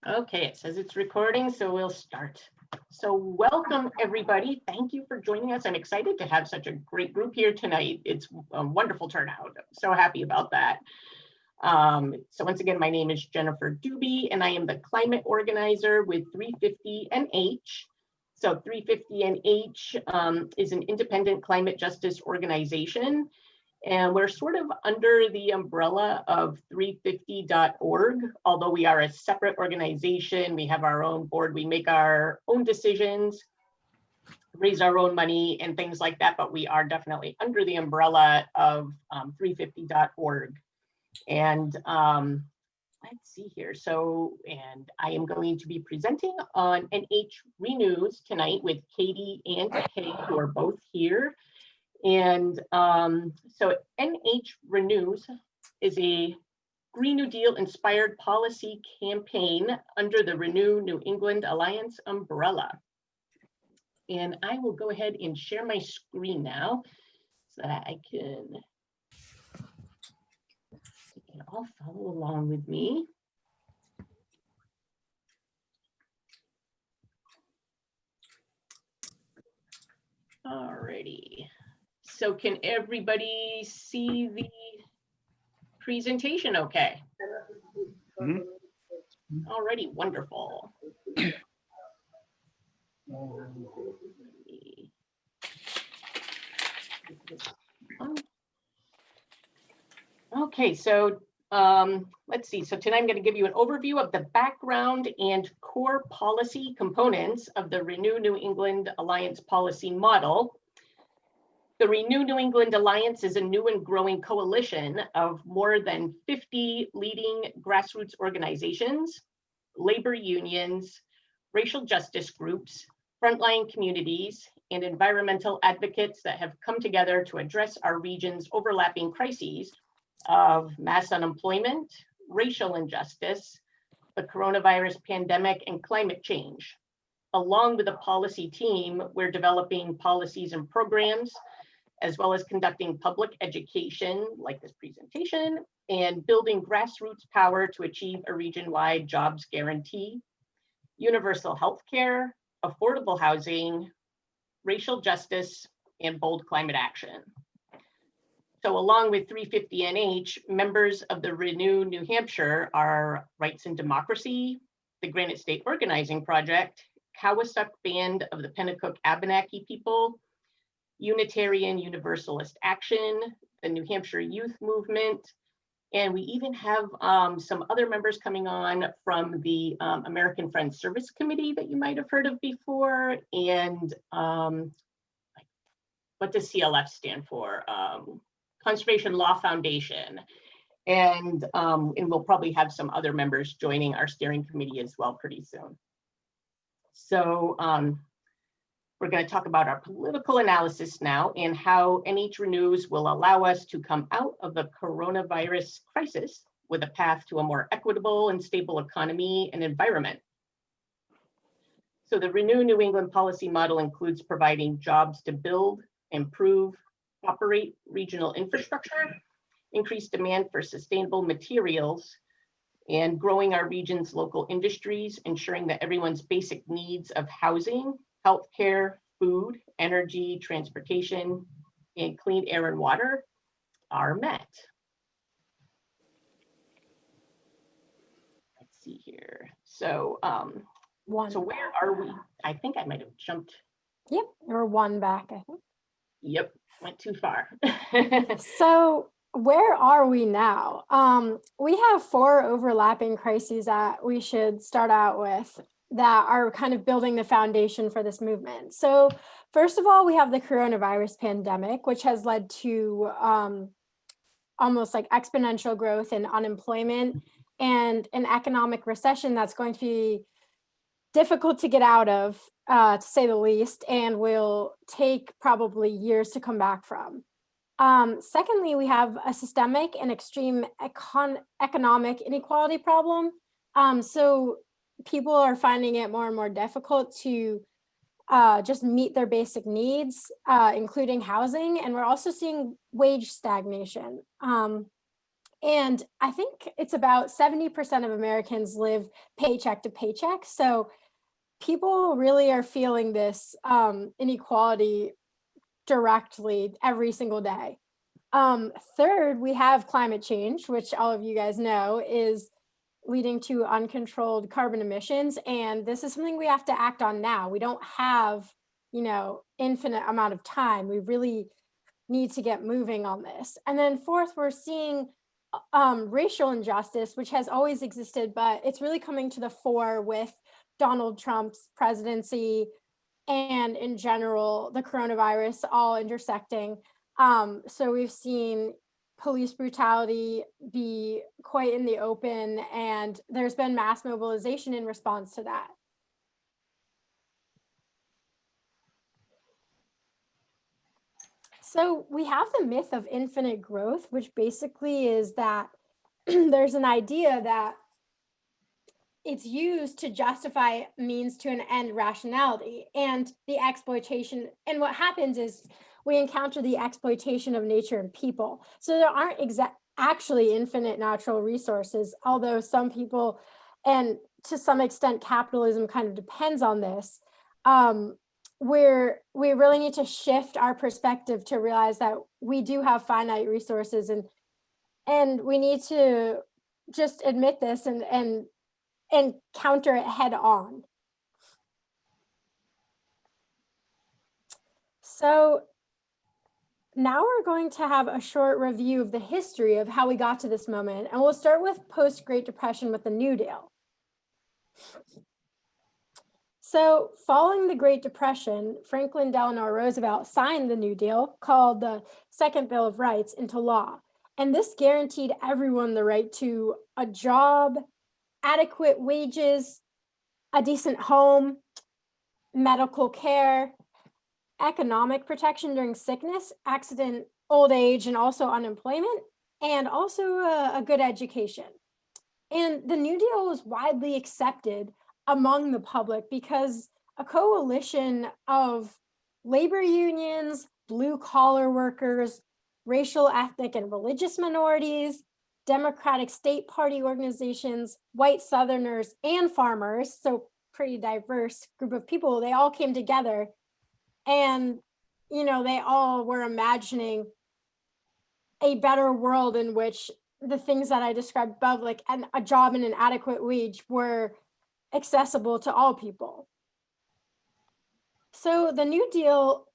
Okay, it says it's recording, so we'll start. So welcome, everybody. Thank you for joining us. I'm excited to have such a great group here tonight. It's a wonderful turnout. I'm so happy about that. So once again, my name is Jennifer Dube, and I am the climate organizer with 350NH. So 350NH is an independent climate justice organization. And we're sort of under the umbrella of 350.org, although we are a separate organization. We have our own board, we make our own decisions, raise our own money and things like that, but we are definitely under the umbrella of 350.org. And let's see here. So, and I am going to be presenting on NH Renews tonight with Katie and Kay, who are both here. And so NH Renews is a Green New Deal inspired policy campaign under the Renew New England Alliance umbrella. And I will go ahead and share my screen now so that I can, you can all follow along with me. Alrighty. So can everybody see the presentation okay? Alrighty, wonderful. Okay, so let's see. So tonight I'm going to give you an overview of the background and core policy components of the Renew New England Alliance policy model. The Renew New England Alliance is a new and growing coalition of more than 50 leading grassroots organizations, labor unions, racial justice groups, frontline communities, and environmental advocates that have come together to address our region's overlapping crises of mass unemployment, racial injustice, the coronavirus pandemic, and climate change. Along with a policy team, we're developing policies and programs, as well as conducting public education like this presentation and building grassroots power to achieve a region-wide jobs guarantee, universal health care, affordable housing, racial justice, and bold climate action. So along with 350NH, members of the Renew New Hampshire are Rights and Democracy, the Granite State Organizing Project, Cowassuck Band of the Pennacook Abenaki People, Unitarian Universalist Action, the New Hampshire Youth Movement, and we even have some other members coming on from the American Friends Service Committee that you might have heard of before, and what does CLF stand for? Conservation Law Foundation, and we'll probably have some other members joining our steering committee as well pretty soon. So we're going to talk about our political analysis now and how NH Renews will allow us to come out of the coronavirus crisis with a path to a more equitable and stable economy and environment. So the Renew New England policy model includes providing jobs to build, improve, operate regional infrastructure, increase demand for sustainable materials, and growing our region's local industries, ensuring that everyone's basic needs of housing, healthcare, food, energy, transportation, and clean air and water are met. Let's see here. So, so where are we? I think I might have jumped. Yep, or one back, I think. Yep, went too far. So where are we now? We have 4 overlapping crises that we should start out with that are kind of building the foundation for this movement. So first of all, we have the coronavirus pandemic, which has led to almost like exponential growth in unemployment and an economic recession that's going to be difficult to get out of, to say the least, and will take probably years to come back from. Secondly, we have a systemic and extreme economic inequality problem. So people are finding it more and more difficult to just meet their basic needs, including housing. And we're also seeing wage stagnation. And I think it's about 70% of Americans live paycheck to paycheck. So people really are feeling this inequality directly every single day. Third, we have climate change, which all of you guys know is leading to uncontrolled carbon emissions. And this is something we have to act on now. We don't have, infinite amount of time. We really need to get moving on this. And then fourth, we're seeing racial injustice, which has always existed, but it's really coming to the fore with Donald Trump's presidency and in general, the coronavirus all intersecting. So we've seen police brutality be quite in the open, and there's been mass mobilization in response to that. So we have the myth of infinite growth, which basically is that there's an idea that it's used to justify means to an end rationality and the exploitation. And what happens is we encounter the exploitation of nature and people. So there aren't actually infinite natural resources, although some people, and to some extent capitalism kind of depends on this, where we really need to shift our perspective to realize that we do have finite resources, and we need to just admit this and counter it head on. So now we're going to have a short review of the history of how we got to this moment, and we'll start with post-Great Depression with the New Deal. So following the Great Depression, Franklin Delano Roosevelt signed the New Deal, called the Second Bill of Rights, into law. And this guaranteed everyone the right to a job, adequate wages, a decent home, medical care, economic protection during sickness, accident, old age, and also unemployment, and also a good education. And the New Deal was widely accepted among the public because a coalition of labor unions, blue-collar workers, racial, ethnic, and religious minorities, Democratic state party organizations, white Southerners, and farmers, so pretty diverse group of people, they all came together, and they all were imagining a better world in which the things that I described above, like a job and an adequate wage, were accessible to all people. So the New Deal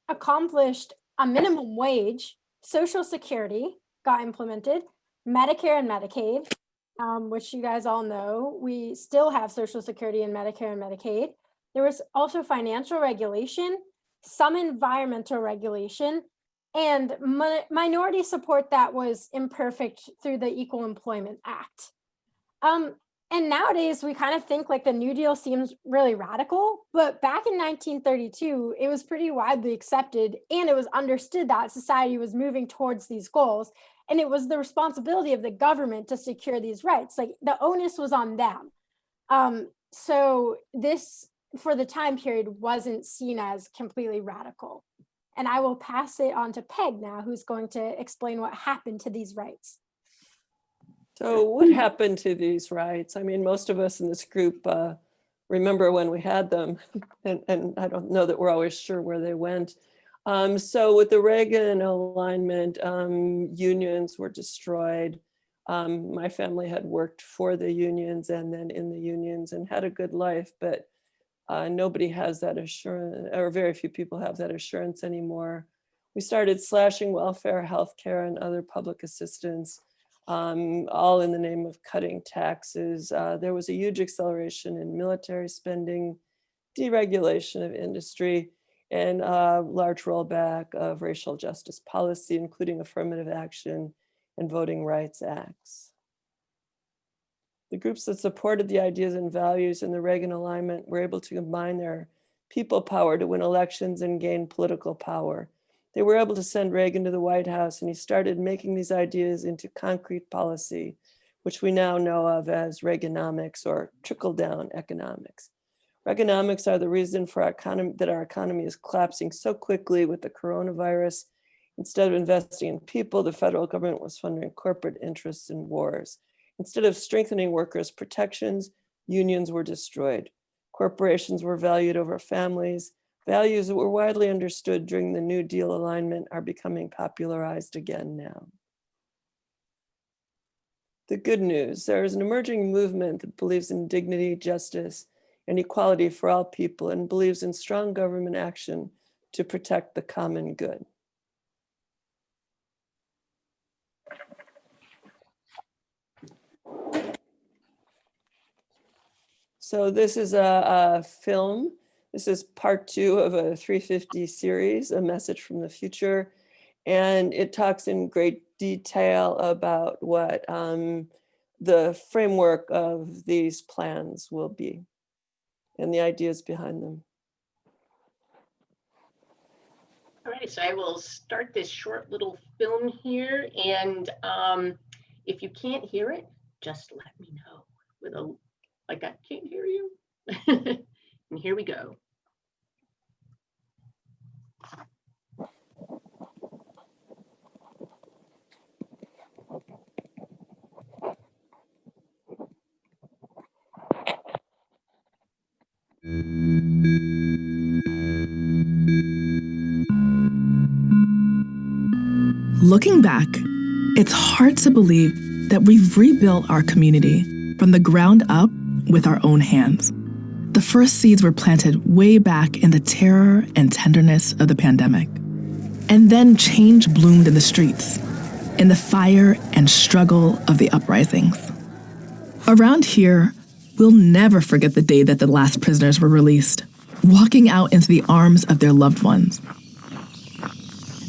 accomplished a minimum wage, Social Security got implemented, Medicare and Medicaid, which you guys all know, we still have Social Security and Medicare and Medicaid. There was also financial regulation, some environmental regulation, and minority support that was imperfect through the Equal Employment Act. And nowadays we kind of think like the New Deal seems really radical, but back in 1932, it was pretty widely accepted, and it was understood that society was moving towards these goals. And it was the responsibility of the government to secure these rights. Like the onus was on them. So this, for the time period, wasn't seen as completely radical. And I will pass it on to Peg now, who's going to explain what happened to these rights. So what happened to these rights? I mean, most of us in this group remember when we had them, and I don't know that we're always sure where they went. So with the Reagan alignment, unions were destroyed. My family had worked for the unions and then in the unions and had a good life, but nobody has that assurance, or very few people have that assurance anymore. We started slashing welfare, healthcare, and other public assistance, all in the name of cutting taxes. There was a huge acceleration in military spending, deregulation of industry, and a large rollback of racial justice policy, including affirmative action and voting rights acts. The groups that supported the ideas and values in the Reagan alignment were able to combine their people power to win elections and gain political power. They were able to send Reagan to the White House, and he started making these ideas into concrete policy, which we now know of as Reaganomics or trickle-down economics. Reaganomics are the reason for our economy, that our economy is collapsing so quickly with the coronavirus Instead of investing in people, the federal government was funding corporate interests in wars. Instead of strengthening workers' protections, unions were destroyed. Corporations were valued over families. Values that were widely understood during the New Deal alignment are becoming popularized again now. The good news, there is an emerging movement that believes in dignity, justice, and equality for all people and believes in strong government action to protect the common good. So this is a film. This is part 2 of a 350 series, A Message from the Future. And it talks in great detail about what the framework of these plans will be and the ideas behind them. All right, so I will start this short little film here. And if you can't hear it, just let me know with a, like, I can't hear you. And here we go. Looking back, it's hard to believe that we've rebuilt our community from the ground up with our own hands. The first seeds were planted way back in the terror and tenderness of the pandemic. And then change bloomed in the streets, in the fire and struggle of the uprisings. Around here, we'll never forget the day that the last prisoners were released, walking out into the arms of their loved ones.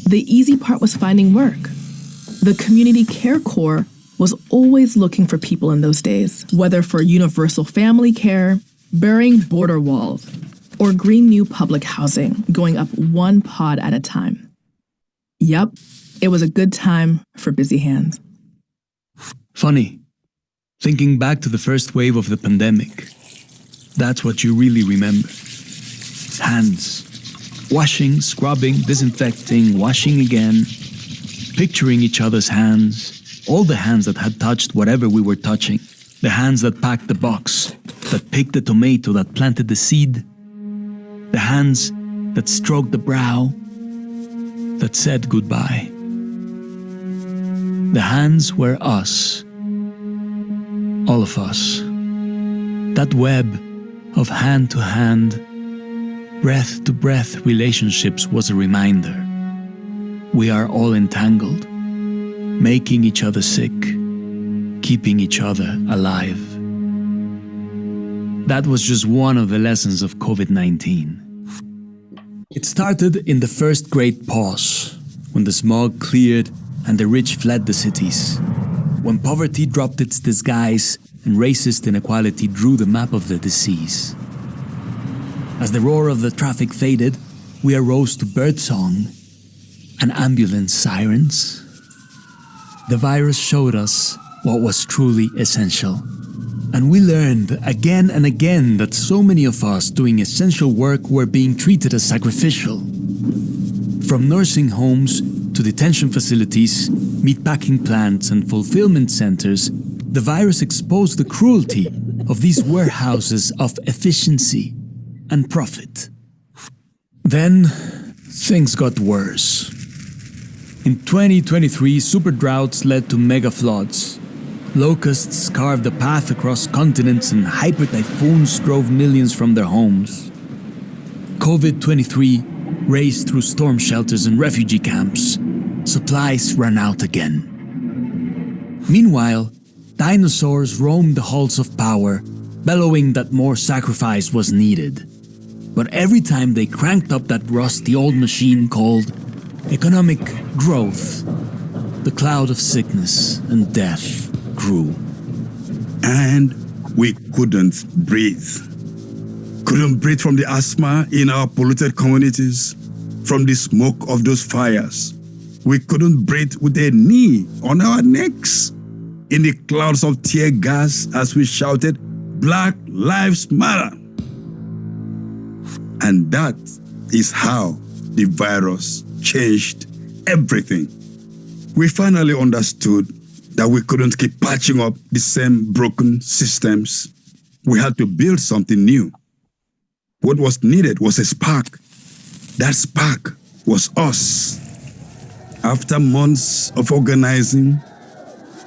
The easy part was finding work. The Community Care Corps was always looking for people in those days, whether for universal family care, burying border walls, or green new public housing, going up one pod at a time. Yup, it was a good time for busy hands. Funny, thinking back to the first wave of the pandemic, that's what you really remember. Hands. Washing, scrubbing, disinfecting, washing again, picturing each other's hands, all the hands that had touched whatever we were touching, the hands that packed the box, that picked the tomato, that planted the seed, the hands that stroked the brow, that said goodbye. The hands were us, all of us. That web of hand-to-hand, breath-to-breath relationships was a reminder. We are all entangled, making each other sick, keeping each other alive. That was just one of the lessons of COVID-19. It started in the first great pause, when the smog cleared and the rich fled the cities, when poverty dropped its disguise and racist inequality drew the map of the disease. As the roar of the traffic faded, we arose to birdsong and ambulance sirens. The virus showed us what was truly essential. And we learned again and again that so many of us doing essential work were being treated as sacrificial. From nursing homes to detention facilities, meatpacking plants and fulfillment centers, the virus exposed the cruelty of these warehouses of efficiency and profit. Then, things got worse. In 2023, super droughts led to mega floods. Locusts carved a path across continents and hyper typhoons drove millions from their homes. COVID-23 raced through storm shelters and refugee camps. Supplies ran out again. Meanwhile, dinosaurs roamed the halls of power, bellowing that more sacrifice was needed. But every time they cranked up that rusty old machine called economic growth, the cloud of sickness and death grew. And we couldn't breathe. Couldn't breathe from the asthma in our polluted communities, from the smoke of those fires. We couldn't breathe with a knee on our necks, in the clouds of tear gas as we shouted, "Black Lives Matter." And that is how the virus changed everything. We finally understood that we couldn't keep patching up the same broken systems. We had to build something new. What was needed was a spark. That spark was us. After months of organizing,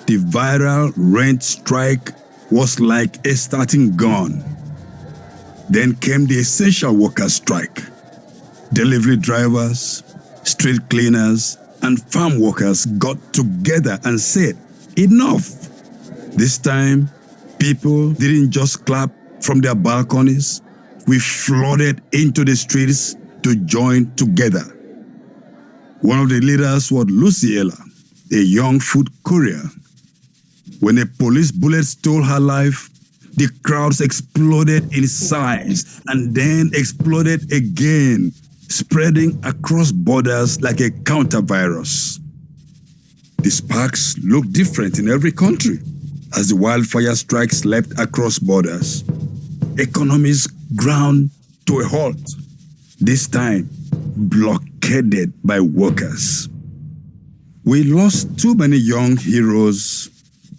the viral rent strike was like a starting gun. Then came the essential workers strike. Delivery drivers, street cleaners, and farm workers got together and said, enough. This time, people didn't just clap from their balconies. We flooded into the streets to join together. One of the leaders was Luciella, a young food courier. When a police bullet stole her life, the crowds exploded in size and then exploded again, spreading across borders like a counter-virus. The sparks looked different in every country as the wildfire strikes leapt across borders. Economies ground to a halt, this time blockaded by workers. We lost too many young heroes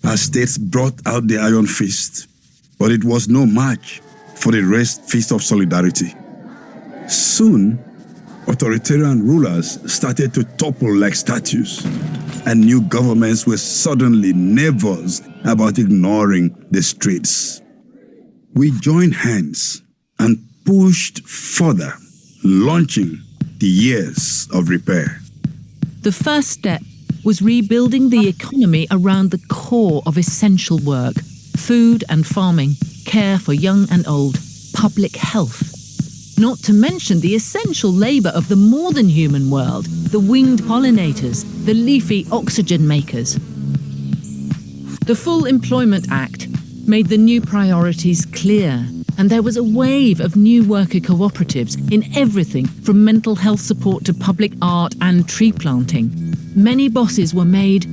as states brought out the iron fist, but it was no match for the raised fist of solidarity. Soon, authoritarian rulers started to topple like statues, and new governments were suddenly nervous about ignoring the streets. We joined hands and pushed further, launching the years of repair. The first step was rebuilding the economy around the core of essential work: food and farming, care for young and old, public health. Not to mention the essential labour of the more than human world, the winged pollinators, the leafy oxygen makers. The Full Employment Act made the new priorities clear, and there was a wave of new worker cooperatives in everything from mental health support to public art and tree planting. Many bosses were made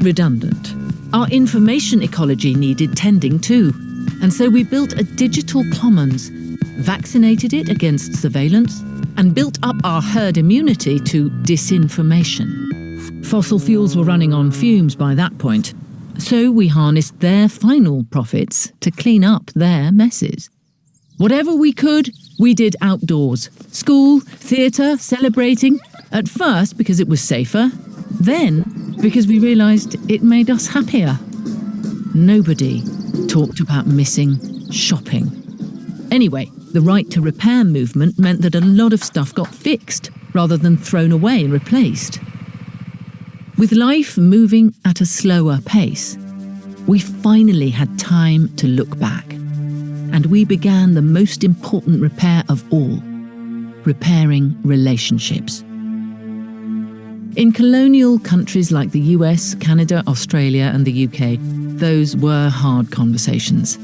redundant. Our information ecology needed tending too, and so we built a digital commons, vaccinated it against surveillance, and built up our herd immunity to disinformation. Fossil fuels were running on fumes by that point, so we harnessed their final profits to clean up their messes. Whatever we could, we did outdoors. School, theatre, celebrating. At first because it was safer, then because we realised it made us happier. Nobody talked about missing shopping. Anyway, the right to repair movement meant that a lot of stuff got fixed rather than thrown away and replaced. With life moving at a slower pace, we finally had time to look back, and we began the most important repair of all: repairing relationships. In colonial countries like the US, Canada, Australia, and the UK, those were hard conversations.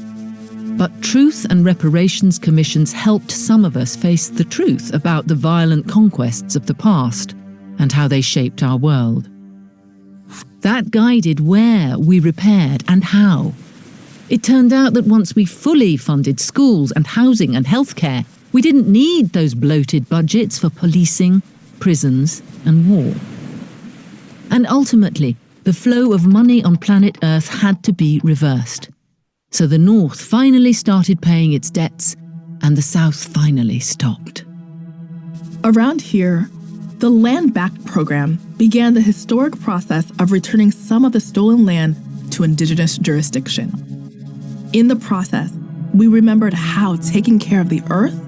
But truth and reparations commissions helped some of us face the truth about the violent conquests of the past and how they shaped our world. That guided where we repaired and how. It turned out that once we fully funded schools and housing and healthcare, we didn't need those bloated budgets for policing, prisons, and war. And ultimately, the flow of money on planet Earth had to be reversed. So the North finally started paying its debts, and the South finally stopped. Around here, the Land Back program began the historic process of returning some of the stolen land to indigenous jurisdiction. In the process, we remembered how taking care of the earth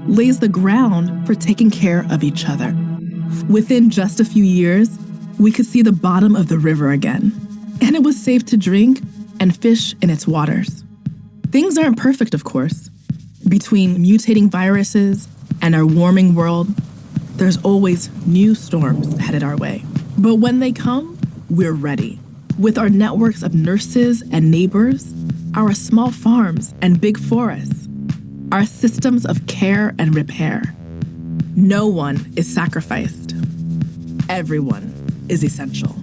lays the ground for taking care of each other. Within just a few years, we could see the bottom of the river again, and it was safe to drink and fish in its waters. Things aren't perfect, of course. Between mutating viruses and our warming world, there's always new storms headed our way. But when they come, we're ready. With our networks of nurses and neighbors, our small farms and big forests, our systems of care and repair. No one is sacrificed. Everyone is essential.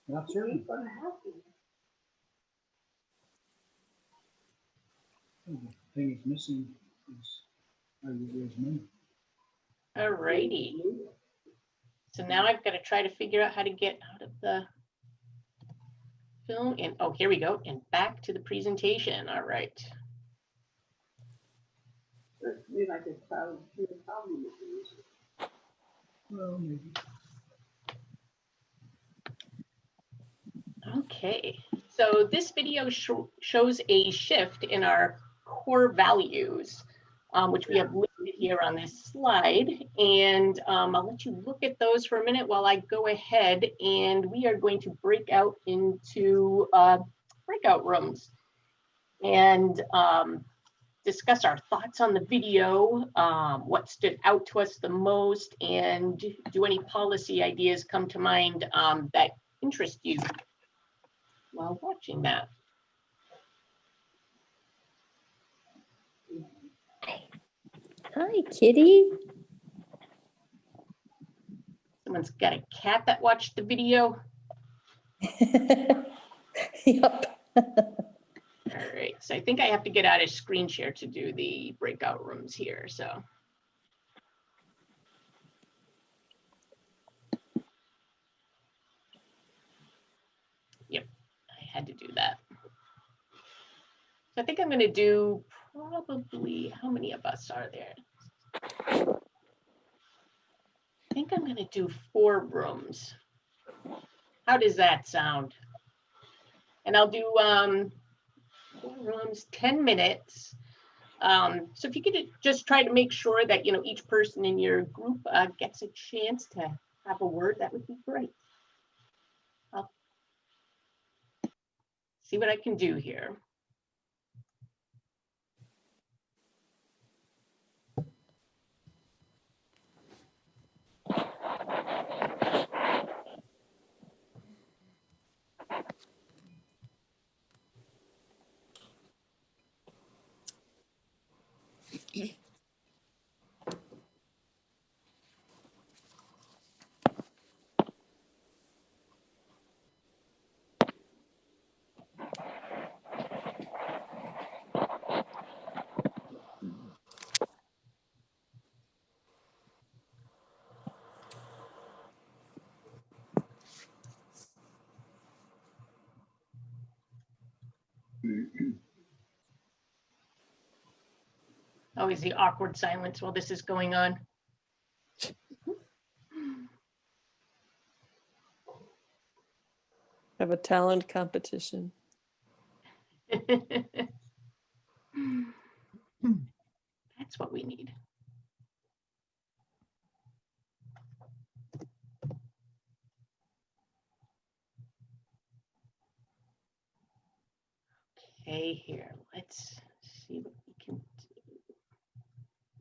Not certain. The thing is missing is there's money. All righty. So now I've got to try to figure out how to get out of the film and, oh, here we go. And back to the presentation. All right. Maybe I could do a problem with these. Well, maybe. Okay, so this video shows a shift in our core values, which we have listed here on this slide. And I'll let you look at those for a minute while I go ahead, and we are going to break out into breakout rooms and discuss our thoughts on the video, what stood out to us the most, and do any policy ideas come to mind that interest you while watching that. Hi, kitty. Someone's got a cat that watched the video. Yep. All right, so I think I have to get out of screen share to do the breakout rooms here, so. Yep, I had to do that. So I think I'm gonna do probably, how many of us are there? I think I'm gonna do 4 rooms. How does that sound? And I'll do 4 rooms, 10 minutes. So if you could just try to make sure that, you know, each person in your group gets a chance to have a word, that would be great. I'll see what I can do here. Always the awkward silence while this is going on. Have a talent competition. That's what we need. Okay, here, let's see what we can do.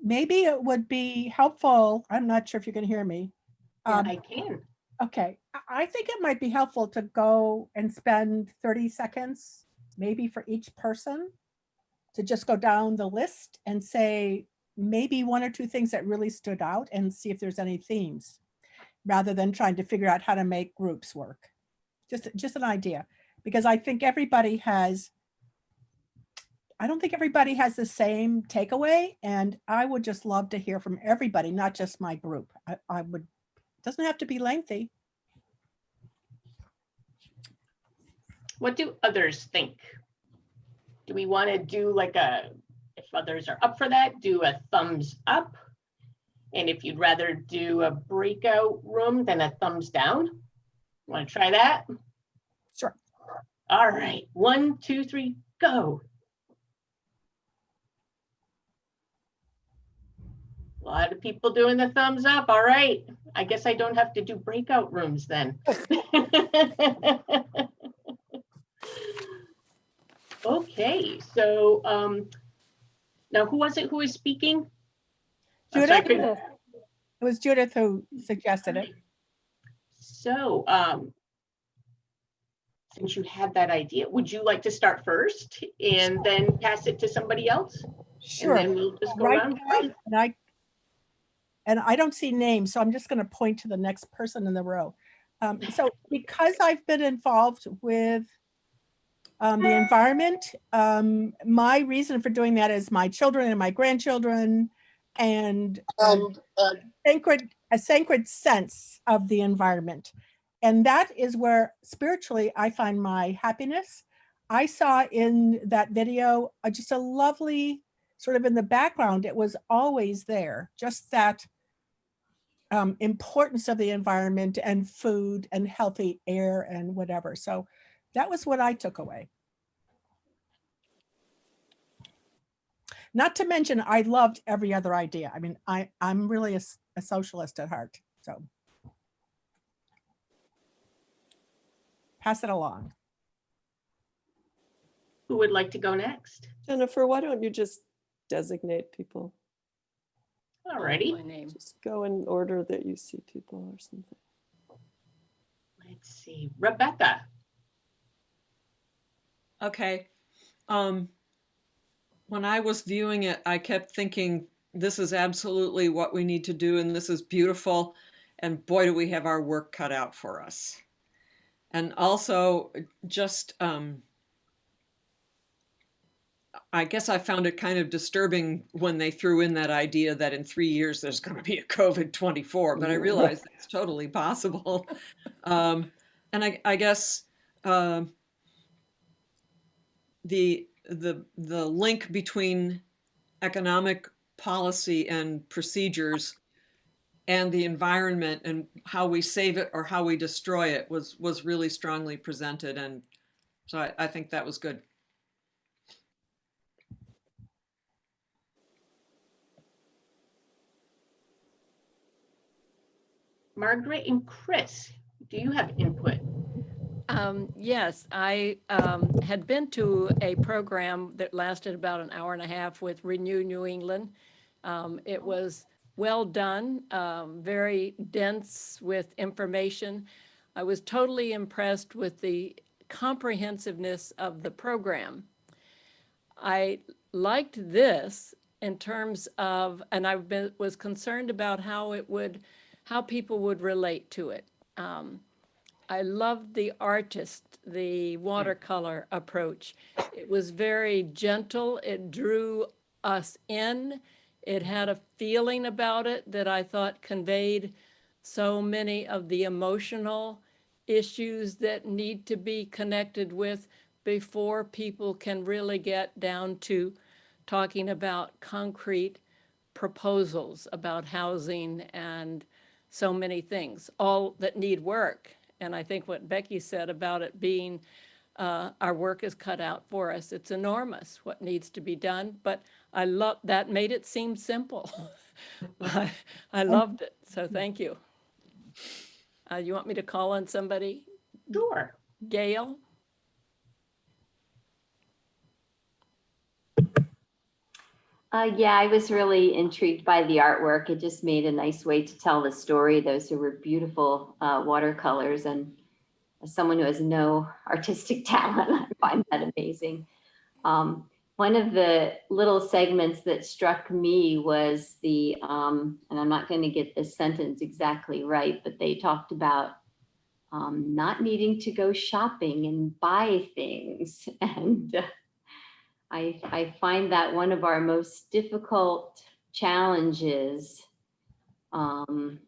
Maybe it would be helpful. I'm not sure if you can hear me. Yeah, I can. Okay, I think it might be helpful to go and spend 30 seconds, maybe for each person, to just go down the list and say maybe 1 or 2 things that really stood out and see if there's any themes, rather than trying to figure out how to make groups work. Just an idea, because I think I don't think everybody has the same takeaway, and I would just love to hear from everybody, not just my group. I would, doesn't have to be lengthy. What do others think? Do we want to do like if others are up for that, do a thumbs up? And if you'd rather do a breakout room, then a thumbs down? Want to try that? Sure. All right, 1, 2, 3, go. A lot of people doing the thumbs up. All right. I guess I don't have to do breakout rooms then. Okay, so now who was it who was speaking? Judith? It was Judith who suggested it. So since you had that idea, would you like to start first and then pass it to somebody else? Sure. And then we'll just go Right around. and I don't see names, so I'm just going to point to the next person in the row. So because I've been involved with the environment, my reason for doing that is my children and my grandchildren, and a sacred sense of the environment. And that is where spiritually I find my happiness. I saw in that video just a lovely sort of in the background, it was always there, just that importance of the environment and food and healthy air and whatever. So that was what I took away. Not to mention, I loved every other idea. I mean, I'm really a socialist at heart, so. Pass it along. Who would like to go next? Jennifer, why don't you just designate people? All righty. My name. Just go in order that you see people or something. Let's see, Rebecca. Okay. When I was viewing it, I kept thinking, this is absolutely what we need to do, and this is beautiful. And boy, do we have our work cut out for us. And also just, I guess I found it kind of disturbing when they threw in that idea that in 3 years there's going to be a COVID-24, but I realized it's totally possible. And I guess the link between economic policy and procedures and the environment and how we save it or how we destroy it was really strongly presented. And so I think that was good. Margaret and Chris, do you have input? Yes, I had been to a program that lasted about an hour and a half with Renew New England. It was well done, very dense with information. I was totally impressed with the comprehensiveness of the program. I liked this in terms of, and was concerned about how people would relate to it. I loved the artist, the watercolor approach. It was very gentle. It drew us in. It had a feeling about it that I thought conveyed so many of the emotional issues that need to be connected with before people can really get down to talking about concrete proposals about housing and so many things, all that need work. And I think what Becky said about it being our work is cut out for us. It's enormous what needs to be done, but I love that made it seem simple. I loved it, so thank you. You want me to call on somebody? Sure. Gail? Yeah, I was really intrigued by the artwork. It just made a nice way to tell the story. Those were beautiful watercolors, and as someone who has no artistic talent, I find that amazing. One of the little segments that struck me was the, and I'm not going to get this sentence exactly right, but they talked about not needing to go shopping and buy things. And I find that one of our most difficult challenges in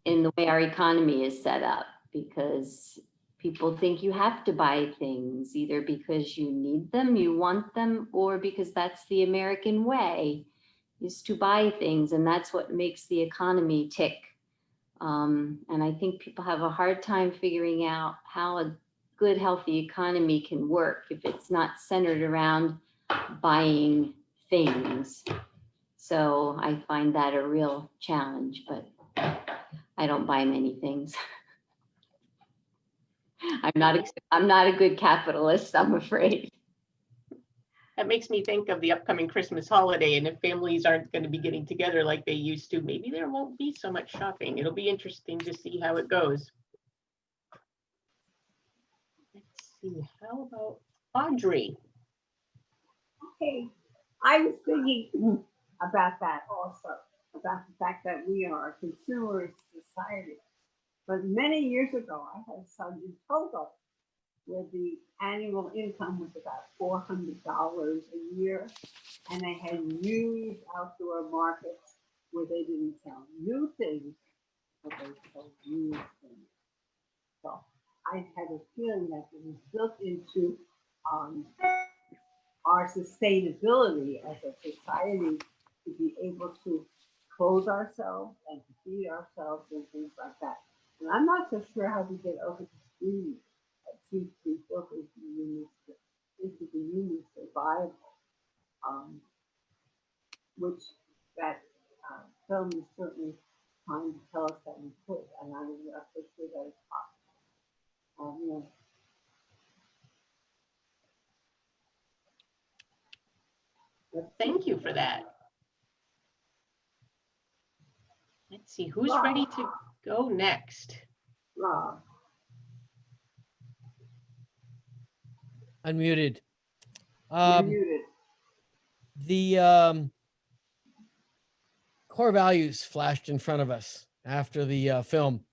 the way our economy is set up, because people think you have to buy things either because you need them, you want them, or because that's the American way, is to buy things, and that's what makes the economy tick. And I think people have a hard time figuring out how a good, healthy economy can work if it's not centered around buying things. So I find that a real challenge, but I don't buy many things. I'm not a good capitalist, I'm afraid. That makes me think of the upcoming Christmas holiday, and if families aren't going to be getting together like they used to, maybe there won't be so much shopping. It'll be interesting to see how it goes. Let's see, how about Audrey? Okay, I was thinking about that also. about the fact that we are a consumer society. But many years ago, I had a son in Togo where the annual income was about $400 a year, and they had huge outdoor markets where they didn't sell new things, but they sold used things. So I had a feeling that it was built into our sustainability as a society to be able to clothe ourselves and to feed ourselves and things like that. And I'm not so sure how we get over this greed that seems to be built into the human survival, which that film is certainly trying to tell us that we could, and I'm not so sure that it's possible. Thank you for that. Let's see, who's ready to go next? Rob. Unmuted. You're muted. The core values flashed in front of us after the film,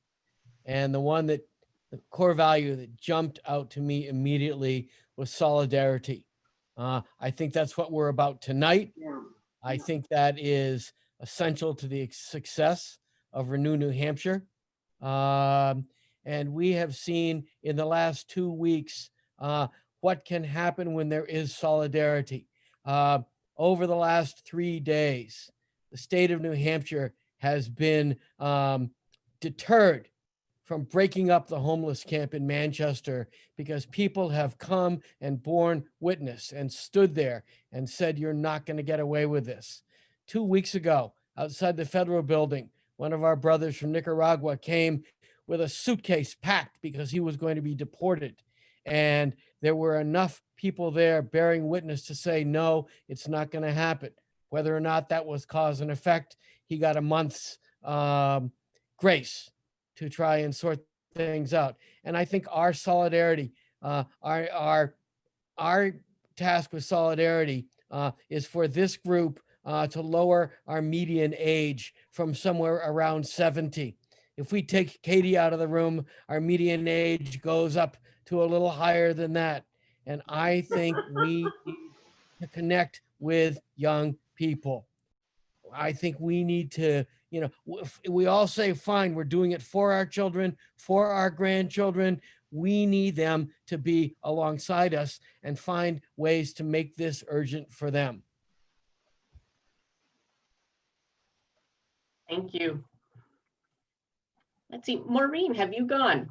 and the core value that jumped out to me immediately was solidarity. I think that's what we're about tonight. Yeah. I think that is essential to the success of Renew New Hampshire. And we have seen in the last 2 weeks what can happen when there is solidarity. Over the last 3 days, the state of New Hampshire has been deterred from breaking up the homeless camp in Manchester because people have come and borne witness and stood there and said, you're not going to get away with this. 2 weeks ago, outside the federal building, one of our brothers from Nicaragua came with a suitcase packed because he was going to be deported. And there were enough people there bearing witness to say, no, it's not going to happen. Whether or not that was cause and effect, he got a month's grace to try and sort things out. And I think our solidarity, our task with solidarity is for this group to lower our median age from somewhere around 70. If we take Katie out of the room, our median age goes up to a little higher than that. And I think we need to connect with young people. I think we need to, we all say, fine, we're doing it for our children, for our grandchildren. We need them to be alongside us and find ways to make this urgent for them. Thank you. Let's see, Maureen, have you gone?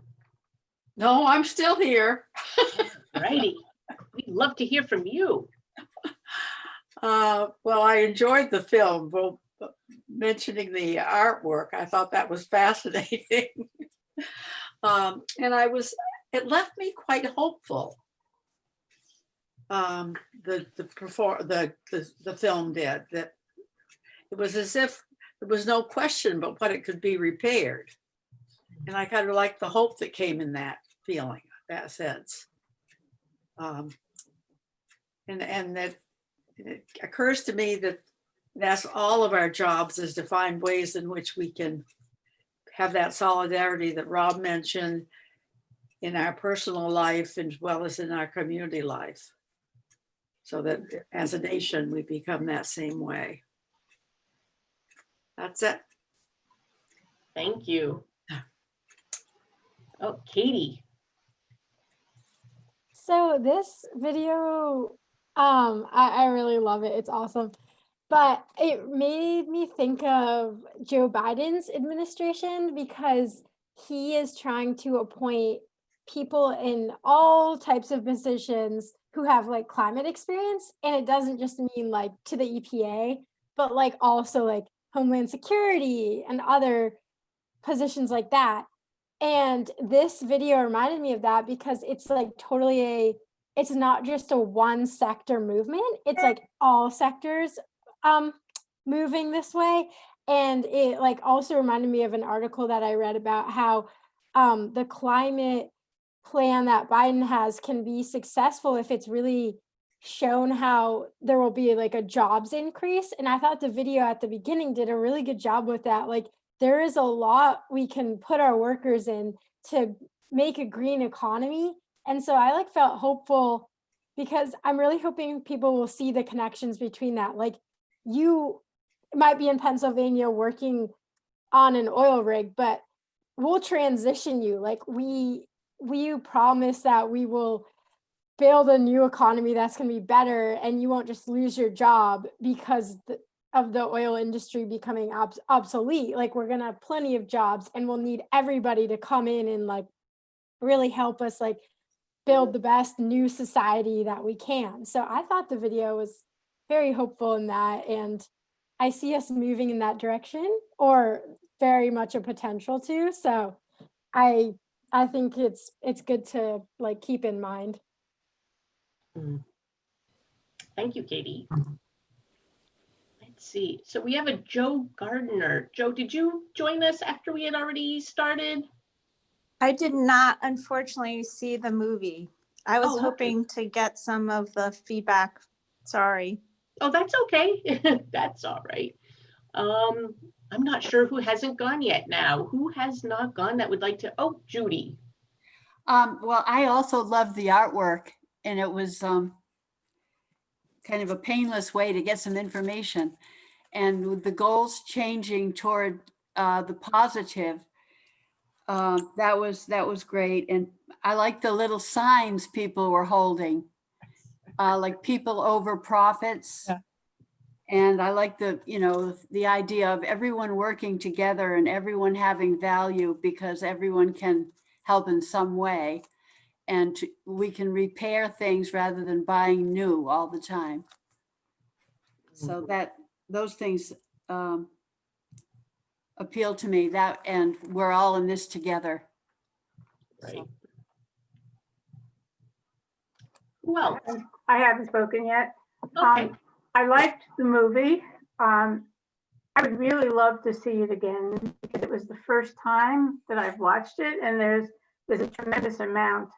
No, I'm still here. Righty. We'd love to hear from you. Well, I enjoyed the film. Well, mentioning the artwork, I thought that was fascinating. And it left me quite hopeful. The film did. That it was as if there was no question but what it could be repaired. And I kind of liked the hope that came in that feeling, that sense. And that it occurs to me that that's all of our jobs, is to find ways in which we can have that solidarity that Rob mentioned in our personal life as well as in our community life, so that as a nation we become that same way. That's it. Thank you. Oh, Katie. So this video, I really love it. It's awesome. But it made me think of Joe Biden's administration, because he is trying to appoint people in all types of positions who have like climate experience. And it doesn't just mean like to the EPA, but like also like Homeland Security and other positions like that. And this video reminded me of that, because it's like totally it's not just a one sector movement. It's like all sectors moving this way. And it like also reminded me of an article that I read about how the climate plan that Biden has can be successful if it's really shown how there will be like a jobs increase. And I thought the video at the beginning did a really good job with that. Like there is a lot we can put our workers in to make a green economy. And so I like felt hopeful because I'm really hoping people will see the connections between that. Like you might be in Pennsylvania working on an oil rig, but we'll transition you. Like we promise that we will build a new economy that's going to be better, and you won't just lose your job because of the oil industry becoming obsolete. Like we're going to have plenty of jobs, and we'll need everybody to come in and like really help us like build the best new society that we can. So I thought the video was very hopeful in that, and I see us moving in that direction, or very much a potential to. So I think it's good to like keep in mind. Thank you, Katie. Let's see. So we have a Joe Gardner. Joe, did you join us after we had already started? I did not, unfortunately, see the movie. I was Oh, okay. hoping to get some of the feedback. Sorry. Oh, that's okay. That's all right. I'm not sure who hasn't gone yet now. Who has not gone that would like to? Oh, Judy. Well, I also loved the artwork, and it was kind of a painless way to get some information. And with the goals changing toward the positive, that was great. And I like the little signs people were holding, like people over profits. Yeah. And I like the idea of everyone working together and everyone having value because everyone can help in some way. And we can repair things rather than buying new all the time. So those things appeal to me, that, and we're all in this together. Right. Well, I haven't spoken yet. Okay. I liked the movie. I would really love to see it again because it was the first time that I've watched it, and there's a tremendous amount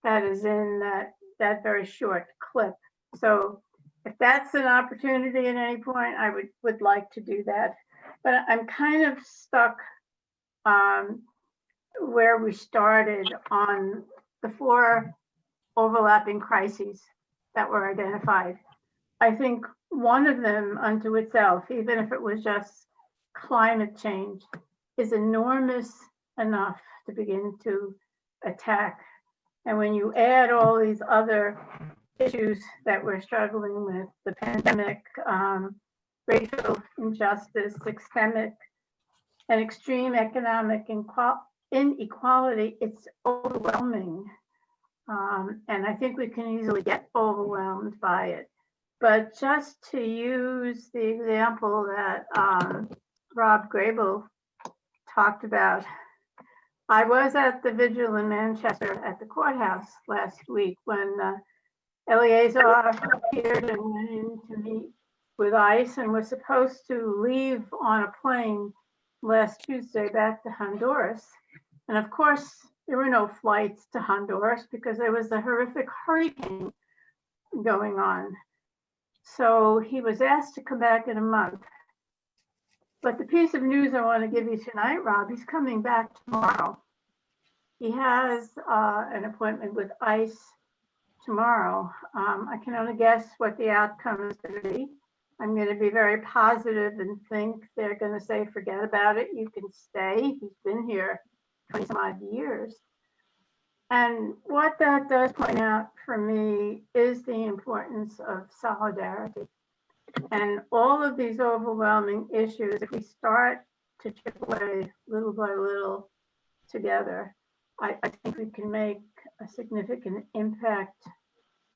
that is in that very short clip. So if that's an opportunity at any point, I would like to do that. But I'm kind of stuck where we started on the 4 overlapping crises that were identified. I think one of them unto itself, even if it was just climate change, is enormous enough to begin to attack. And when you add all these other issues that we're struggling with, the pandemic, racial injustice, systemic and extreme economic inequality, it's overwhelming. And I think we can easily get overwhelmed by it. But just to use the example that Rob Grable talked about, I was at the vigil in Manchester at the courthouse last week when Eleazar appeared and went in to meet with ICE and was supposed to leave on a plane last Tuesday back to Honduras. And of course, there were no flights to Honduras because there was a horrific hurricane going on. So he was asked to come back in a month. But the piece of news I want to give you tonight, Rob, he's coming back tomorrow. He has an appointment with ICE tomorrow. I can only guess what the outcome is going to be. I'm going to be very positive and think they're going to say, forget about it, you can stay. He's been here 25 years. And what that does point out for me is the importance of solidarity. And all of these overwhelming issues, if we start to chip away little by little together, I think we can make a significant impact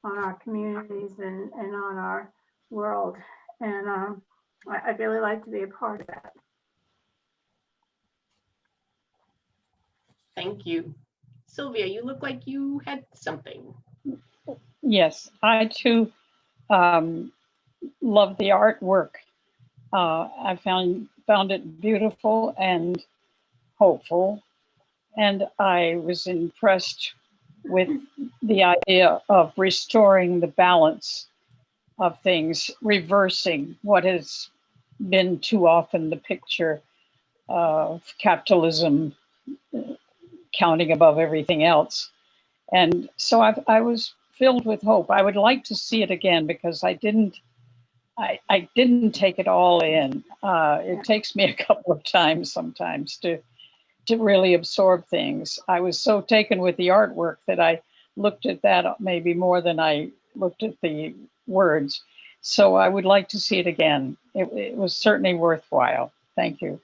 on our communities and on our world. And I'd really like to be a part of that. Thank you. Sylvia, you look like you had something. Yes, I too love the artwork. I found it beautiful and hopeful, and I was impressed with the idea of restoring the balance of things, reversing what has been too often the picture of capitalism counting above everything else. And so I was filled with hope. I would like to see it again because I didn't take it all in. It takes me a couple of times sometimes to really absorb things. I was so taken with the artwork that I looked at that maybe more than I looked at the words. So I would like to see it again. It was certainly worthwhile. Thank you.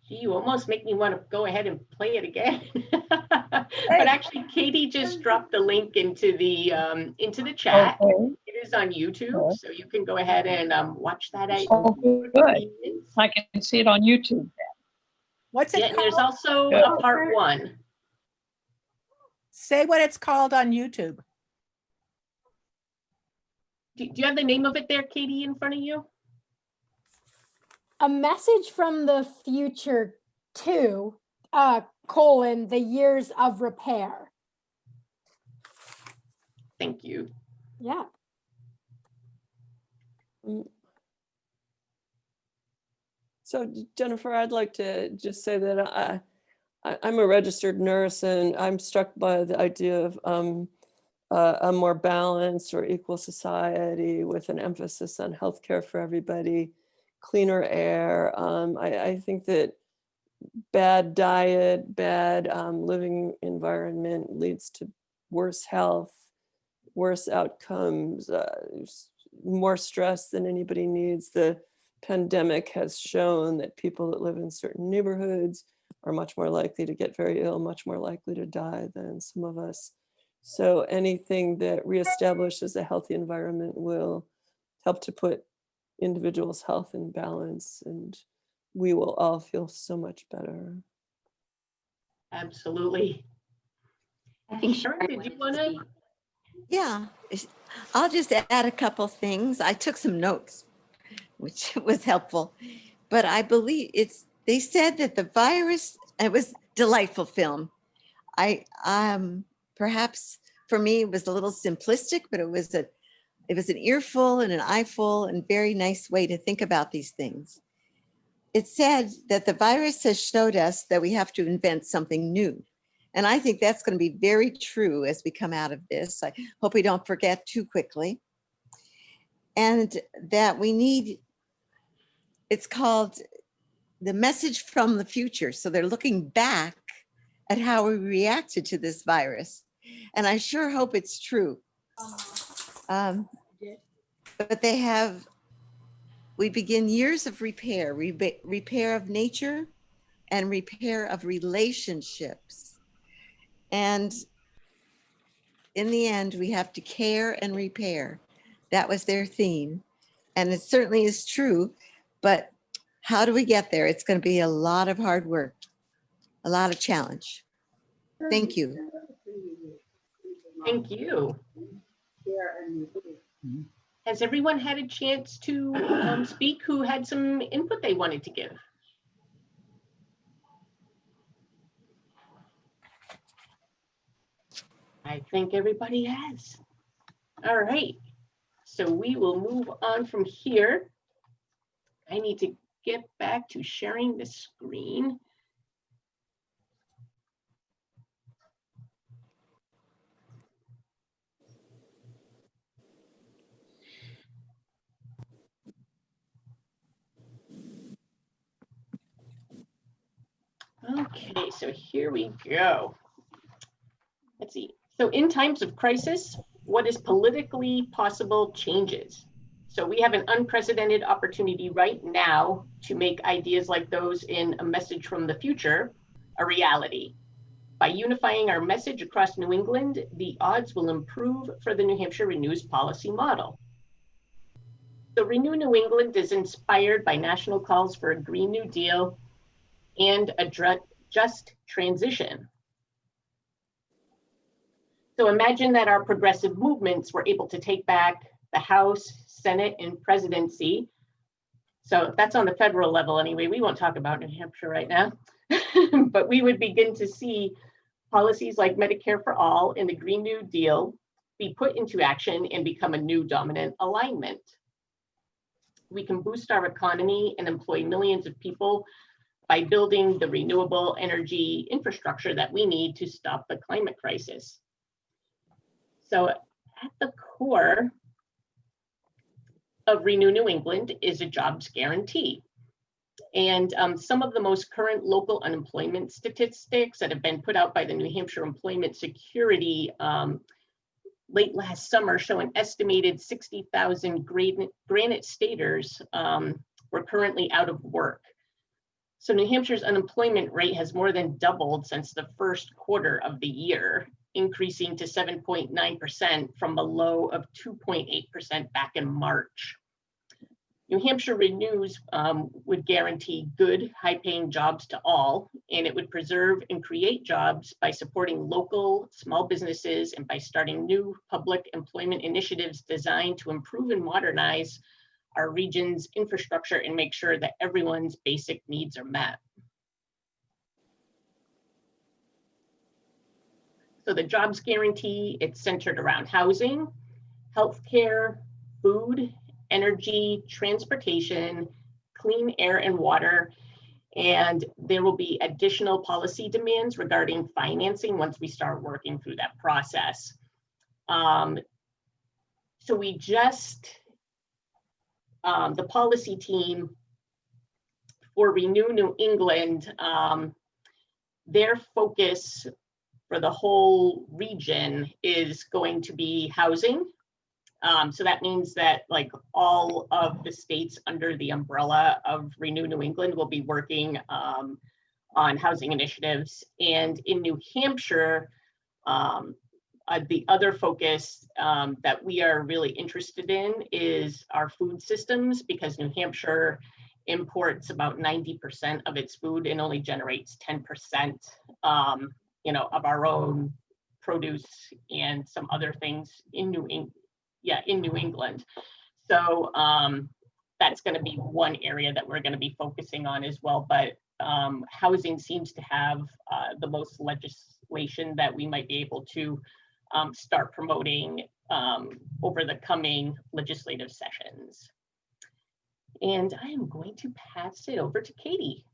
Gee, you almost make me want to go ahead and play it again. But actually, Katie just dropped the link into the chat. Okay. It is on YouTube, so you can go ahead and watch that at Oh, good. I can see it on YouTube. What's it Yeah, and there's called? also a part 1. Say what it's called on YouTube. Do you have the name of it there, Katie, in front of you? A Message from the Future 2, the Years of Repair. Thank you. Yeah. So Jennifer, I'd like to just say that I'm a registered nurse, and I'm struck by the idea of a more balanced or equal society with an emphasis on healthcare for everybody, cleaner air. I think that bad diet, bad living environment leads to worse health, worse outcomes, more stress than anybody needs. The pandemic has shown that people that live in certain neighborhoods are much more likely to get very ill, much more likely to die than some of us. So anything that reestablishes a healthy environment will help to put individuals' health in balance, and we will all feel so much better. Absolutely. I think Sharon, did you want to? Yeah, I'll just add a couple things. I took some notes, which was helpful, but I believe they said that the virus, it was a delightful film. Perhaps for me it was a little simplistic, but it was an earful and an eyeful and very nice way to think about these things. It said that the virus has showed us that we have to invent something new. And I think that's going to be very true as we come out of this. I hope we don't forget too quickly. And that it's called The Message from the Future. So they're looking back at how we reacted to this virus. And I sure hope it's true. But we begin years of repair of nature and repair of relationships. And in the end, we have to care and repair. That was their theme. And it certainly is true, but how do we get there? It's going to be a lot of hard work, a lot of challenge. Thank you. Thank you. Has everyone had a chance to speak who had some input they wanted to give? I think everybody has. All right, so we will move on from here. I need to get back to sharing the screen. Okay, so here we go. Let's see. So in times of crisis, what is politically possible changes? So we have an unprecedented opportunity right now to make ideas like those in A Message from the Future a reality. By unifying our message across New England, the odds will improve for the New Hampshire Renews policy model. So Renew New England is inspired by national calls for a Green New Deal and a just transition. So imagine that our progressive movements were able to take back the House, Senate, and presidency. So that's on the federal level anyway. We won't talk about New Hampshire right now, but we would begin to see policies like Medicare for All and the Green New Deal be put into action and become a new dominant alignment. We can boost our economy and employ millions of people by building the renewable energy infrastructure that we need to stop the climate crisis. So at the core of Renew New England is a jobs guarantee. And some of the most current local unemployment statistics that have been put out by the New Hampshire Employment Security late last summer show an estimated 60,000 Granite Staters were currently out of work. So New Hampshire's unemployment rate has more than doubled since the first quarter of the year, increasing to 7.9% from a low of 2.8% back in March. New Hampshire Renews would guarantee good, high-paying jobs to all, and it would preserve and create jobs by supporting local small businesses and by starting new public employment initiatives designed to improve and modernize our region's infrastructure and make sure that everyone's basic needs are met. So the jobs guarantee, it's centered around housing, healthcare, food, energy, transportation, clean air and water, and there will be additional policy demands regarding financing once we start working through that process. So we just, the policy team for Renew New England, their focus for the whole region is going to be housing. So that means that like all of the states under the umbrella of Renew New England will be working on housing initiatives. And in New Hampshire, the other focus that we are really interested in is our food systems, because New Hampshire imports about 90% of its food and only generates 10%, of our own produce and some other things in New England. So that's going to be one area that we're going to be focusing on as well. But housing seems to have the most legislation that we might be able to start promoting over the coming legislative sessions. And I am going to pass it over to Katie.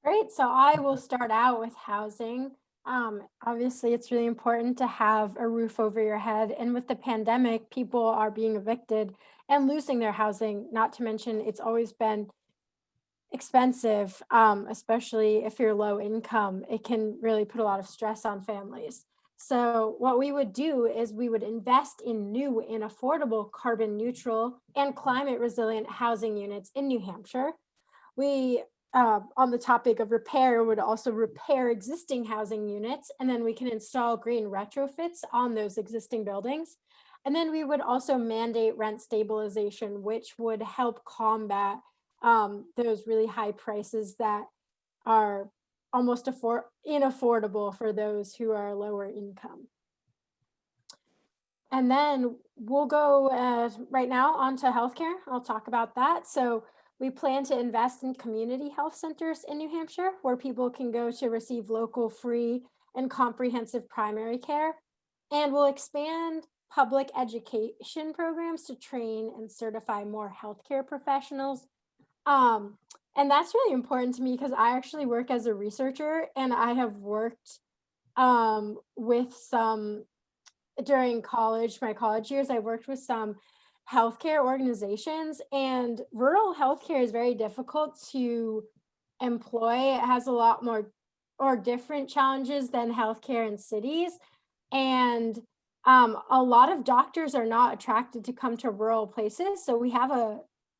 Great. So I will start out with housing. Obviously, it's really important to have a roof over your head. And with the pandemic, people are being evicted and losing their housing. Not to mention, it's always been expensive, especially if you're low income. It can really put a lot of stress on families. So what we would do is we would invest in new and affordable carbon neutral and climate resilient housing units in New Hampshire. We on the topic of repair, would also repair existing housing units, and then we can install green retrofits on those existing buildings. And then we would also mandate rent stabilization, which would help combat those really high prices that are almost unaffordable for those who are lower income. And then we'll go right now onto healthcare. I'll talk about that. So we plan to invest in community health centers in New Hampshire, where people can go to receive local, free, and comprehensive primary care. And we'll expand public education programs to train and certify more healthcare professionals. And that's really important to me because I actually work as a researcher, and I have worked with some, during college, my college years, I worked with some healthcare organizations, and rural healthcare is very difficult to employ. It has a lot more or different challenges than healthcare in cities. And a lot of doctors are not attracted to come to rural places. So we have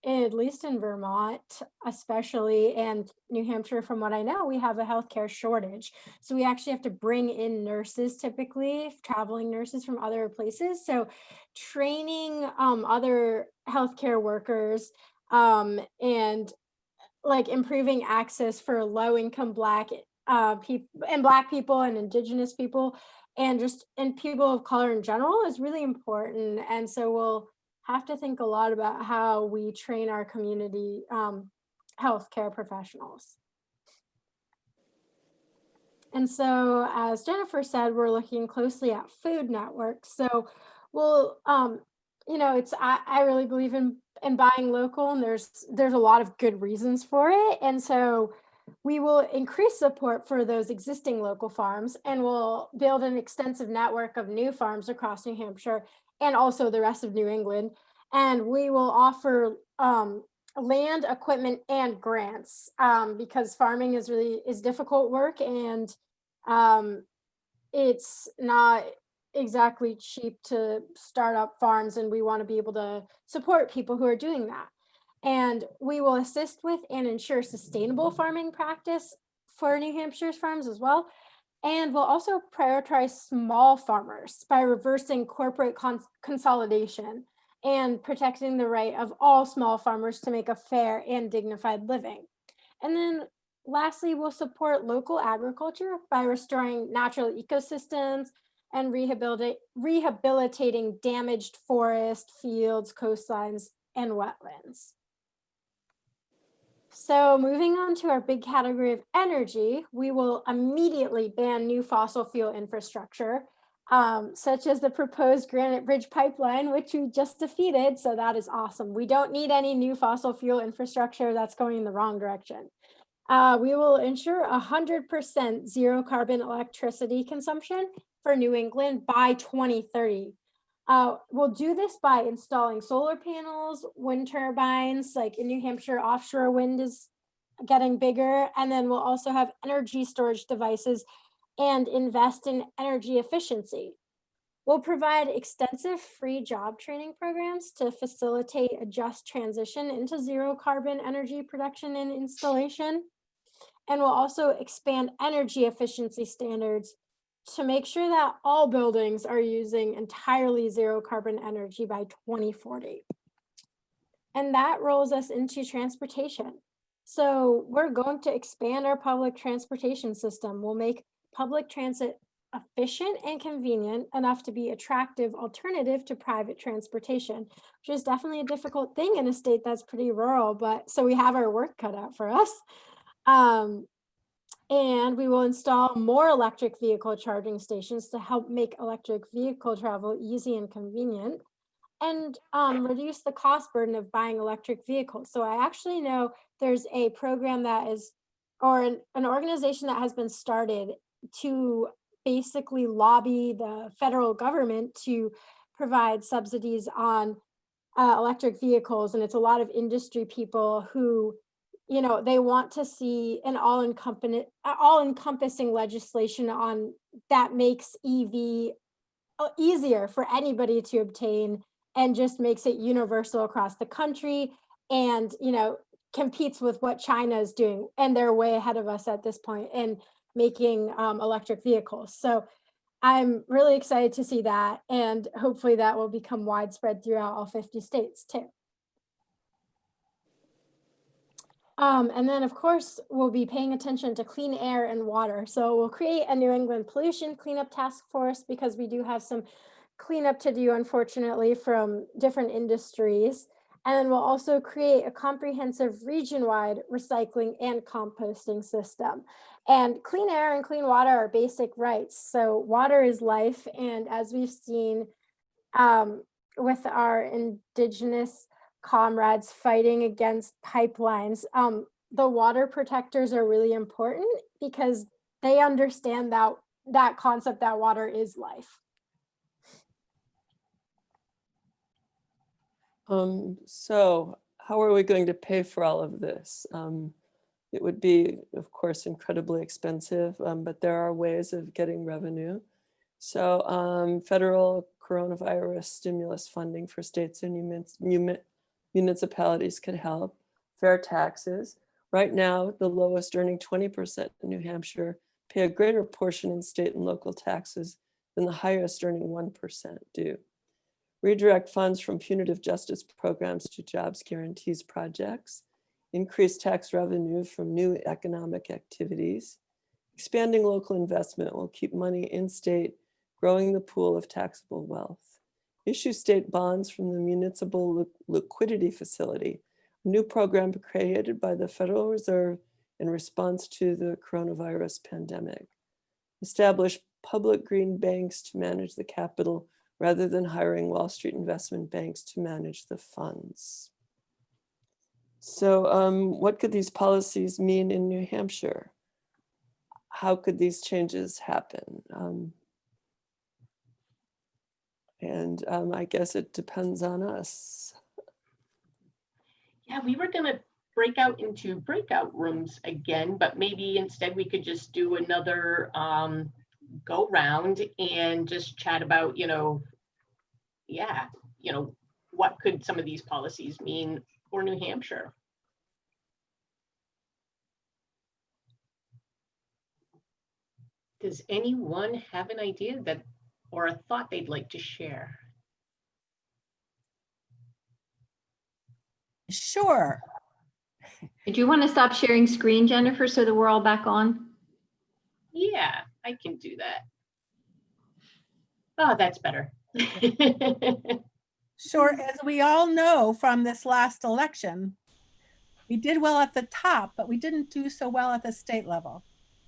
at least in Vermont, especially, and New Hampshire, from what I know, we have a healthcare shortage. So we actually have to bring in nurses, typically traveling nurses from other places. So training other healthcare workers and like improving access for low-income Black people and Black people and Indigenous people and people of color in general is really important. And so we'll have to think a lot about how we train our community healthcare professionals. And so, as Jennifer said, we're looking closely at food networks. So we'll, I really believe in buying local, and there's a lot of good reasons for it. And so we will increase support for those existing local farms, and we'll build an extensive network of new farms across New Hampshire and also the rest of New England. And we will offer land, equipment, and grants because farming is difficult work, and it's not exactly cheap to start up farms, and we want to be able to support people who are doing that. And we will assist with and ensure sustainable farming practice for New Hampshire's farms as well. And we'll also prioritize small farmers by reversing corporate consolidation and protecting the right of all small farmers to make a fair and dignified living. And then lastly, we'll support local agriculture by restoring natural ecosystems and rehabilitating damaged forest, fields, coastlines, and wetlands. So moving on to our big category of energy, we will immediately ban new fossil fuel infrastructure, such as the proposed Granite Bridge pipeline, which we just defeated. So that is awesome. We don't need any new fossil fuel infrastructure. That's going in the wrong direction. We will ensure 100% zero carbon electricity consumption for New England by 2030. We'll do this by installing solar panels, wind turbines, like in New Hampshire, offshore wind is getting bigger. And then we'll also have energy storage devices and invest in energy efficiency. We'll provide extensive free job training programs to facilitate a just transition into zero carbon energy production and installation. And we'll also expand energy efficiency standards to make sure that all buildings are using entirely zero carbon energy by 2040. And that rolls us into transportation. So we're going to expand our public transportation system. We'll make public transit efficient and convenient enough to be attractive alternative to private transportation, which is definitely a difficult thing in a state that's pretty rural, but so we have our work cut out for us. And we will install more electric vehicle charging stations to help make electric vehicle travel easy and convenient, and reduce the cost burden of buying electric vehicles. So I actually know there's a program that is, or an organization that has been started to basically lobby the federal government to provide subsidies on electric vehicles. And it's a lot of industry people who, they want to see an all-encompassing legislation on that makes EV easier for anybody to obtain and just makes it universal across the country, and competes with what China is doing, and they're way ahead of us at this point in making electric vehicles. So I'm really excited to see that, and hopefully that will become widespread throughout all 50 states too. And then, of course, we'll be paying attention to clean air and water. So we'll create a New England pollution cleanup task force because we do have some cleanup to do, unfortunately, from different industries. And then we'll also create a comprehensive region-wide recycling and composting system. And clean air and clean water are basic rights. So water is life. And as we've seen with our Indigenous comrades fighting against pipelines, the water protectors are really important because they understand that concept that water is life. So how are we going to pay for all of this? It would be, of course, incredibly expensive, but there are ways of getting revenue. So federal coronavirus stimulus funding for states and municipalities could help. Fair taxes. Right now, the lowest earning 20% in New Hampshire pay a greater portion in state and local taxes than the highest earning 1% do. Redirect funds from punitive justice programs to jobs guarantees projects. Increase tax revenue from new economic activities. Expanding local investment will keep money in state, growing the pool of taxable wealth. Issue state bonds from the Municipal Liquidity Facility, a new program created by the Federal Reserve in response to the coronavirus pandemic. establish public green banks to manage the capital rather than hiring Wall Street investment banks to manage the funds. So what could these policies mean in New Hampshire? How could these changes happen? I guess it depends on us. Yeah, we were gonna break out into breakout rooms again, but maybe instead we could just do another go round and just chat about, what could some of these policies mean for New Hampshire? Does anyone have an idea or a thought they'd like to share? Sure. Do you want to stop sharing screen, Jennifer, so that we're all back on? Yeah, I can do that. Oh, that's better. Sure, as we all know from this last election, we did well at the top, but we didn't do so well at the state level.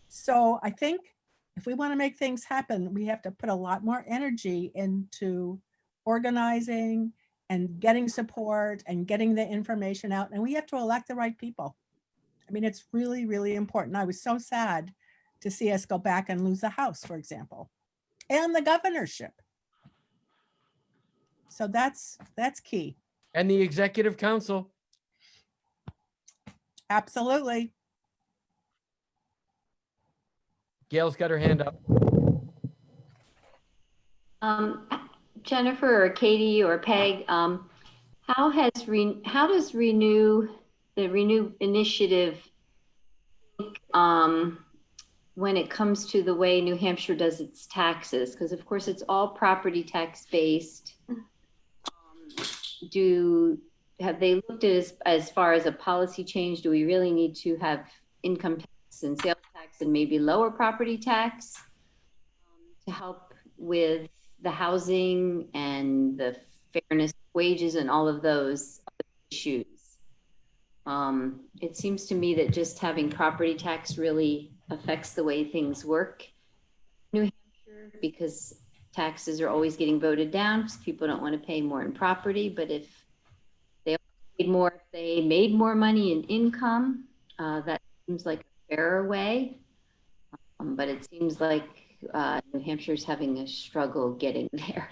So I think if we want to make things happen, we have to put a lot more energy into organizing and getting support and getting the information out. And we have to elect the right people. I mean, it's really, really important. I was so sad to see us go back and lose the House, for example, and the governorship. So that's key. And the executive council. Absolutely. Gail's got her hand up. Jennifer or Katie or Peg, how does Renew initiative when it comes to the way New Hampshire does its taxes? Because of course it's all property tax based. Have they looked at as far as a policy change? Do we really need to have income tax and sales tax and maybe lower property tax to help with the housing and the fairness of wages and all of those issues? It seems to me that just having property tax really affects the way things work in New Hampshire, because taxes are always getting voted down because people don't want to pay more in property. But if they made more money in income, that seems like a fairer way. But it seems like New Hampshire's having a struggle getting there.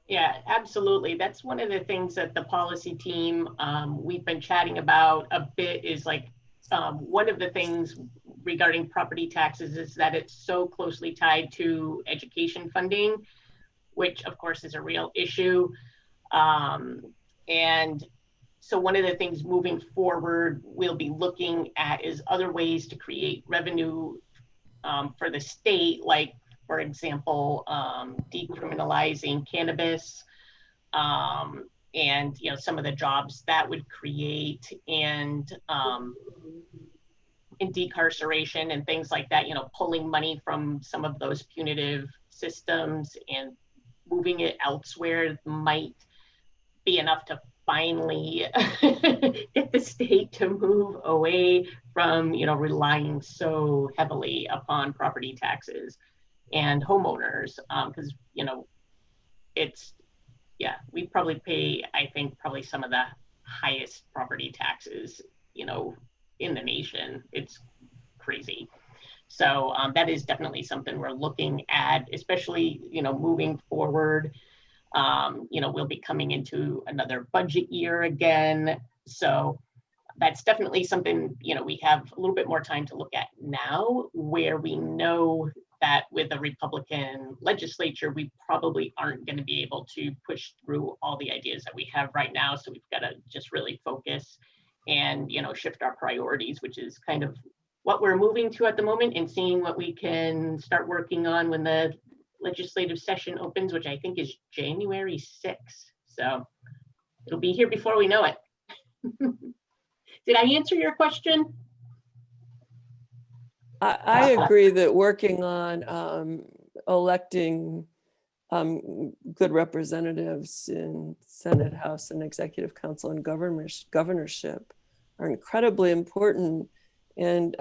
Yeah, absolutely. That's one of the things that the policy team we've been chatting about a bit is one of the things regarding property taxes is that it's so closely tied to education funding, which of course is a real issue. And so one of the things moving forward we'll be looking at is other ways to create revenue for the state, like for example, decriminalizing cannabis, and some of the jobs that would create, and in decarceration and things like that, pulling money from some of those punitive systems and moving it elsewhere might be enough to finally get the state to move away from, relying so heavily upon property taxes and homeowners, because, we probably pay, I think, probably some of the highest property taxes, in the nation. It's crazy. So that is definitely something we're looking at, especially, moving forward. We'll be coming into another budget year again. So that's definitely something, we have a little bit more time to look at now, where we know that with a Republican legislature, we probably aren't going to be able to push through all the ideas that we have right now. So we've got to just really focus and, shift our priorities, which is kind of what we're moving to at the moment, and seeing what we can start working on when the legislative session opens, which I think is January 6th. So it'll be here before we know it. Did I answer your question? I agree that working on electing good representatives in Senate, House, and Executive Council and governorship are incredibly important And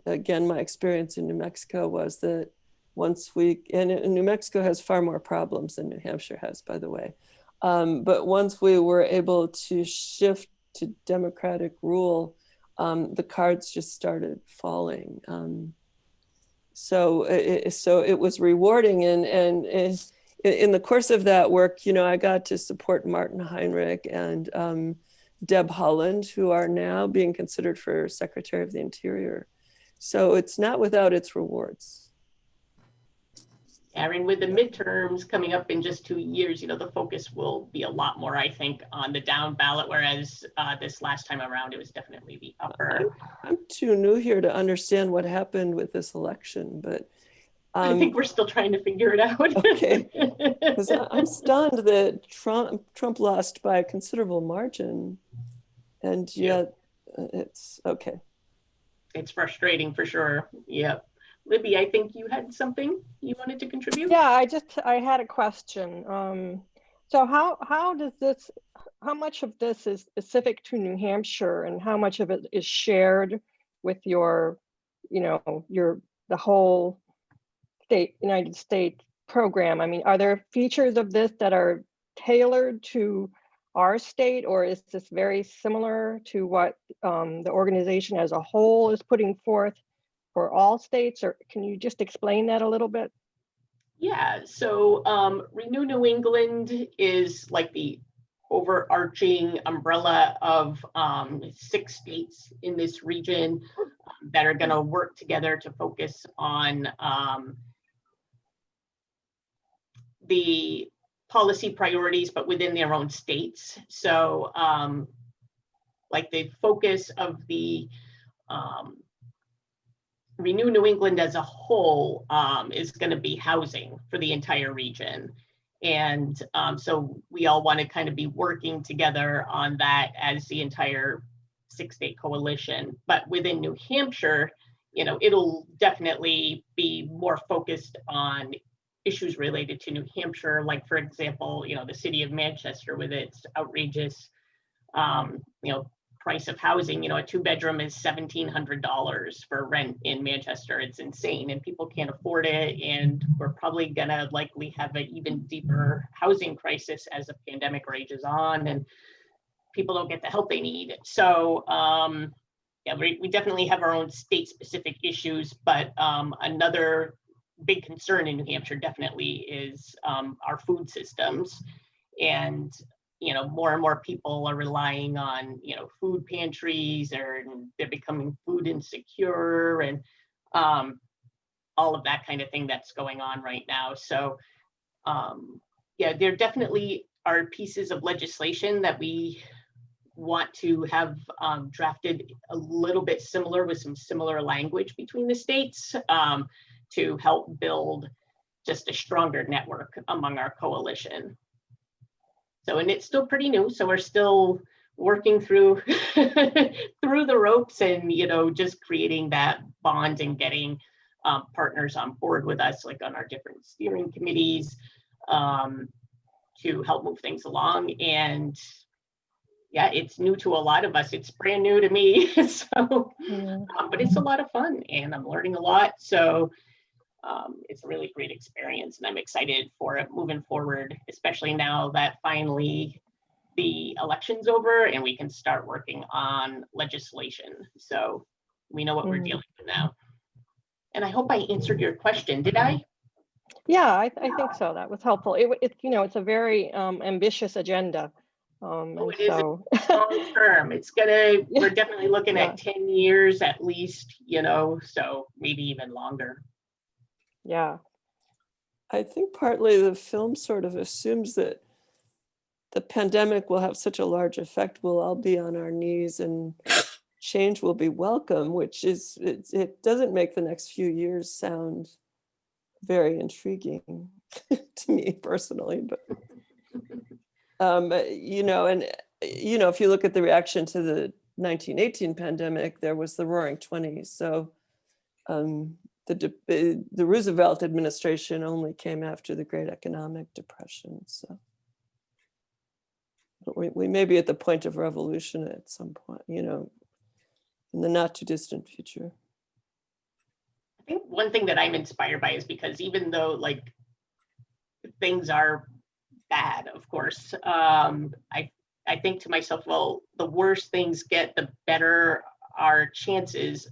again, my experience in New Mexico was that once we, and New Mexico has far more problems than New Hampshire has, by the way. But once we were able to shift to democratic rule, the cards just started falling. So it was rewarding, and in the course of that work, you know, I got to support Martin Heinrich and Deb Haaland, who are now being considered for Secretary of the Interior. So it's not without its rewards. Aaron, with the midterms coming up in just 2 years, you know, the focus will be a lot more, I think, on the down ballot, whereas this last time around, it was definitely the upper. I'm too new here to understand what happened with this election, but I think we're still trying to figure it out. Okay, because I'm stunned that Trump lost by a considerable margin, and yet it's okay. It's frustrating for sure. Yep. Libby, I think you had something you wanted to contribute? Yeah, I had a question. So how much of this is specific to New Hampshire, and how much of it is shared with your, you know, the whole United States program? I mean, are there features of this that are tailored to our state, or is this very similar to what the organization as a whole is putting forth for all states? Or can you just explain that a little bit? Yeah, so Renew New England is like the overarching umbrella of 6 states in this region that are going to work together to focus on the policy priorities, but within their own states. So like the focus of the Renew New England as a whole is going to be housing for the entire region. And so we all want to kind of be working together on that as the entire 6-state coalition. But within New Hampshire, you know, it'll definitely be more focused on issues related to New Hampshire. Like, for example, you know, the city of Manchester with its outrageous, you know, price of housing. You know, a 2-bedroom is $1,700 for rent in Manchester. It's insane, and people can't afford it. And we're probably gonna likely have an even deeper housing crisis as the pandemic rages on and people don't get the help they need. So yeah, we definitely have our own state-specific issues, but another big concern in New Hampshire definitely is our food systems. And you know, more and more people are relying on, you know, food pantries, or they're becoming food insecure, and all of that kind of thing that's going on right now. So yeah, there definitely are pieces of legislation that we want to have drafted a little bit similar, with some similar language between the states to help build just a stronger network among our coalition. So, and it's still pretty new, so we're still working through through the ropes, and you know, just creating that bond and getting partners on board with us, like on our different steering committees, to help move things along. And yeah, it's new to a lot of us. It's brand new to me, so but it's a lot of fun, and I'm learning a lot. So it's a really great experience, and I'm excited for it moving forward, especially now that finally the election's over and we can start working on legislation. So we know what we're dealing with now. And I hope I answered your question. Did I? Yeah, I think so. That was helpful. It you know, it's a very ambitious agenda. It is long term. It's gonna, we're definitely looking at 10 years at least, you know, so maybe even longer. Yeah. I think partly the film sort of assumes that the pandemic will have such a large effect, we'll all be on our knees and change will be welcome, which is, it doesn't make the next few years sound very intriguing to me personally, but you know, and you know, if you look at the reaction to the 1918 pandemic, there was the Roaring 20s. So the Roosevelt administration only came after the Great Economic Depression. So we may be at the point of revolution at some point, you know, in the not too distant future. I think one thing that I'm inspired by is because even though like things are bad, of course, I think to myself, well, the worse things get, the better our chances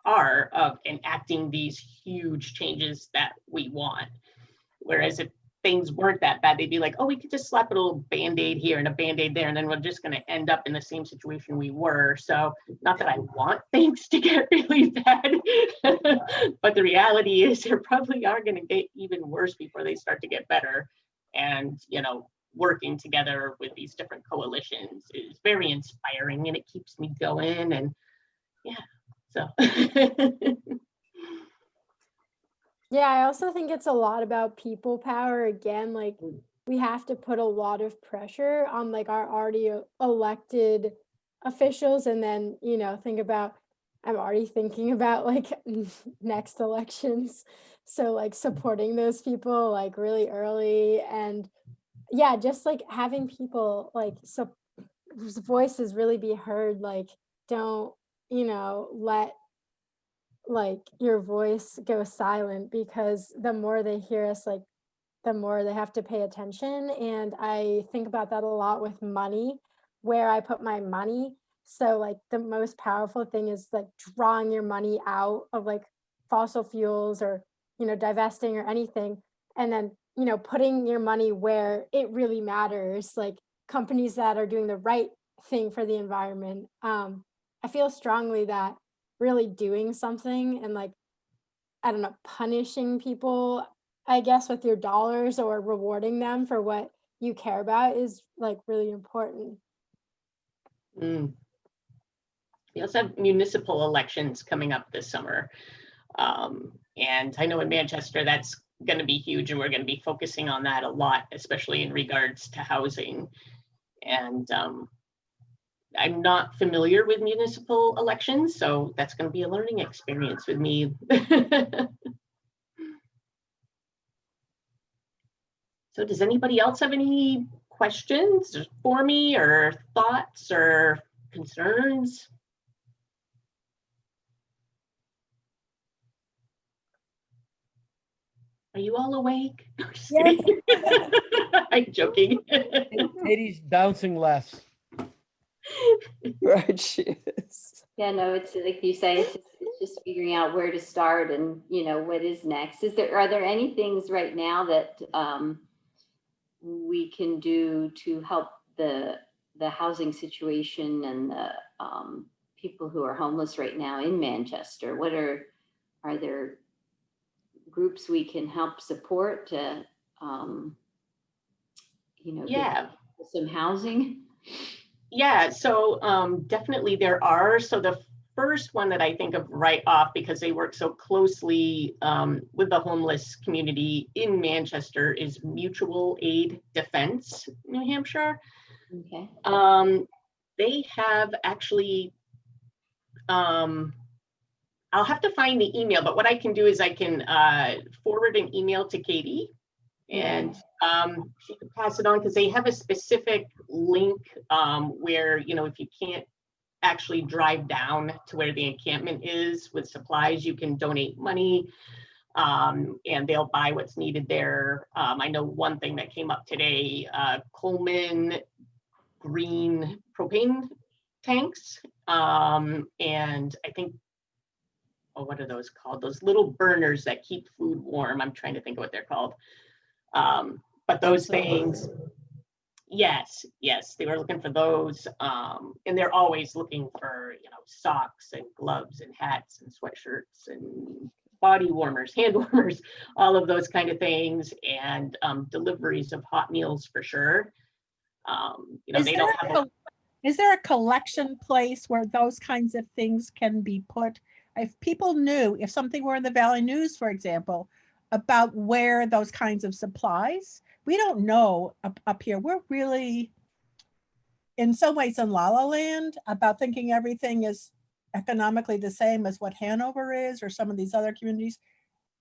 are of enacting these huge changes that we want. Whereas if things weren't that bad, they'd be like, oh, we could just slap a little Band-Aid here and a Band-Aid there, and then we're just going to end up in the same situation we were. So not that I want things to get really bad, but the reality is they probably are going to get even worse before they start to get better. And, you know, working together with these different coalitions is very inspiring, and it keeps me going. And yeah, so. Yeah, I also think it's a lot about people power. Again, like we have to put a lot of pressure on like our already elected officials, and then, you know, I'm already thinking about like next elections. So like supporting those people like really early, and yeah, just like having people like so whose voices really be heard. Like don't, you know, let like your voice go silent, because the more they hear us, like the more they have to pay attention. And I think about that a lot with money, where I put my money. So like the most powerful thing is like drawing your money out of like fossil fuels, or, you know, divesting or anything, and then, you know, putting your money where it really matters, like companies that are doing the right thing for the environment. I feel strongly that really doing something and like, I don't know, punishing people, I guess, with your dollars or rewarding them for what you care about is like really important. We also have municipal elections coming up this summer. And I know in Manchester, that's going to be huge, and we're going to be focusing on that a lot, especially in regards to housing. And I'm not familiar with municipal elections, so that's going to be a learning experience with me. So does anybody else have any questions for me, or thoughts or concerns? Are you all awake? Yes. I'm joking. Katie's bouncing less. Right, she is. Yeah, no, it's like you say, it's just figuring out where to start and, you know, what is next. Are there any things right now that we can do to help the housing situation and the people who are homeless right now in Manchester? Are there groups we can help support to, you know, get some housing? Yeah, so definitely there are. So the first one that I think of right off, because they work so closely with the homeless community in Manchester, is Mutual Aid Defense, New Hampshire. Okay. They have actually, I'll have to find the email, but what I can do is I can forward an email to Katie, and she can pass it on, because they have a specific link where, you know, if you can't actually drive down to where the encampment is with supplies, you can donate money, and they'll buy what's needed there. I know one thing that came up today, Coleman green propane tanks, and I think, oh, what are those called? Those little burners that keep food warm. I'm trying to think of what they're called. But those things, yes, they were looking for those. And they're always looking for, you know, socks and gloves and hats and sweatshirts and body warmers, hand warmers, all of those kind of things, and deliveries of hot meals for sure. You know, they don't have Is there a collection place where those kinds of things can be put? If people knew, if something were in the Valley News, for example, about where those kinds of supplies, we don't know up here. We're really, in some ways, in La La Land about thinking everything is economically the same as what Hanover is or some of these other communities.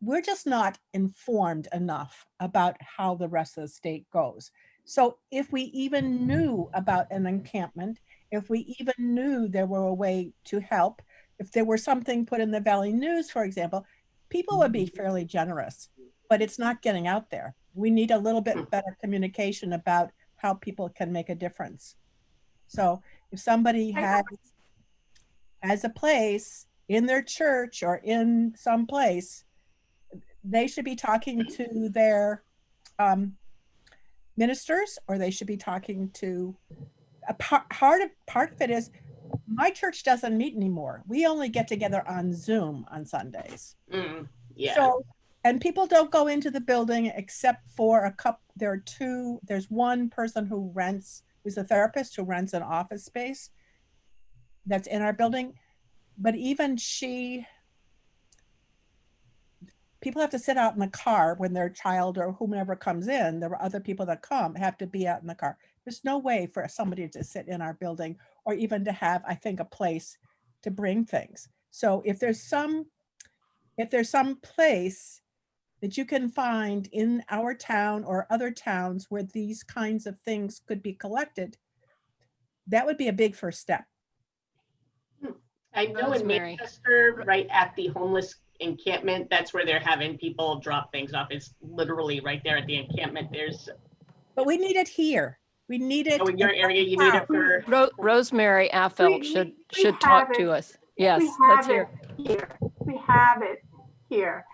We're just not informed enough about how the rest of the state goes. So if we even knew about an encampment, if we even knew there were a way to help, if there were something put in the Valley News, for example, people would be fairly generous, but it's not getting out there. We need a little bit better communication about how people can make a difference. So if somebody has a place in their church or in some place, they should be talking to their ministers, or they should be talking to part of it is my church doesn't meet anymore. We only get together on Zoom on Sundays. Yeah. So, and people don't go into the building except for a couple. There's one person who who's a therapist who rents an office space that's in our building. But even people have to sit out in the car when their child or whomever comes in. There are other people that have to be out in the car. There's no way for somebody to sit in our building or even to have, I think, a place to bring things. So if there's some place that you can find in our town or other towns where these kinds of things could be collected, that would be a big first step. I know in Manchester, right at the homeless encampment, that's where they're having people drop things off. It's literally right there at the encampment. But we need it here. We need it. Oh, in your area, you need it for. Rosemary Affelt should talk to us. Yes, let's hear. We have it here.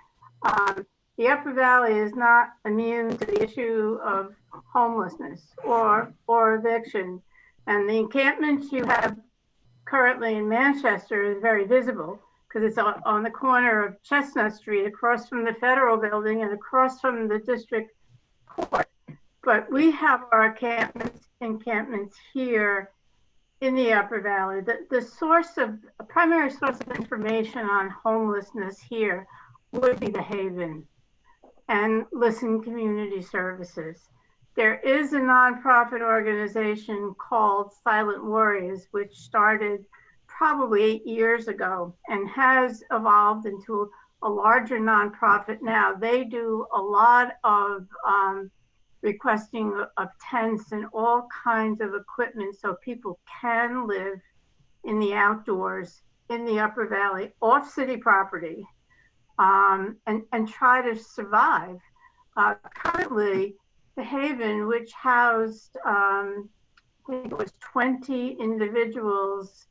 The Upper Valley is not immune to the issue of homelessness or eviction. And the encampments you have currently in Manchester is very visible because it's on the corner of Chestnut Street, across from the federal building and across from the district court. But we have our encampments here in the Upper Valley. The primary source of information on homelessness here would be the Haven and Listen Community Services. There is a nonprofit organization called Silent Warriors, which started probably 8 years ago and has evolved into a larger nonprofit now. They do a lot of requesting of tents and all kinds of equipment so people can live in the outdoors in the Upper Valley off city property and try to survive. Currently, the Haven, which housed, I think it was 20 individuals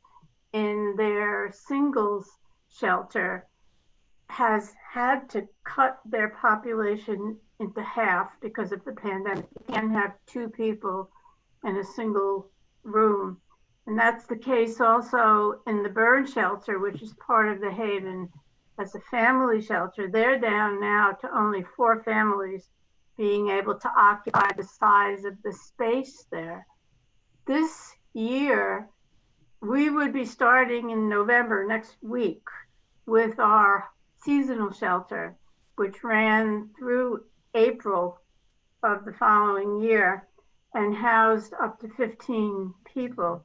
in their singles shelter, has had to cut their population into half because of the pandemic. You can't have 2 people in a single room. And that's the case also in the Bird Shelter, which is part of the Haven as a family shelter. They're down now to only 4 families being able to occupy the size of the space there. This year, we would be starting in November next week with our seasonal shelter, which ran through April of the following year and housed up to 15 people.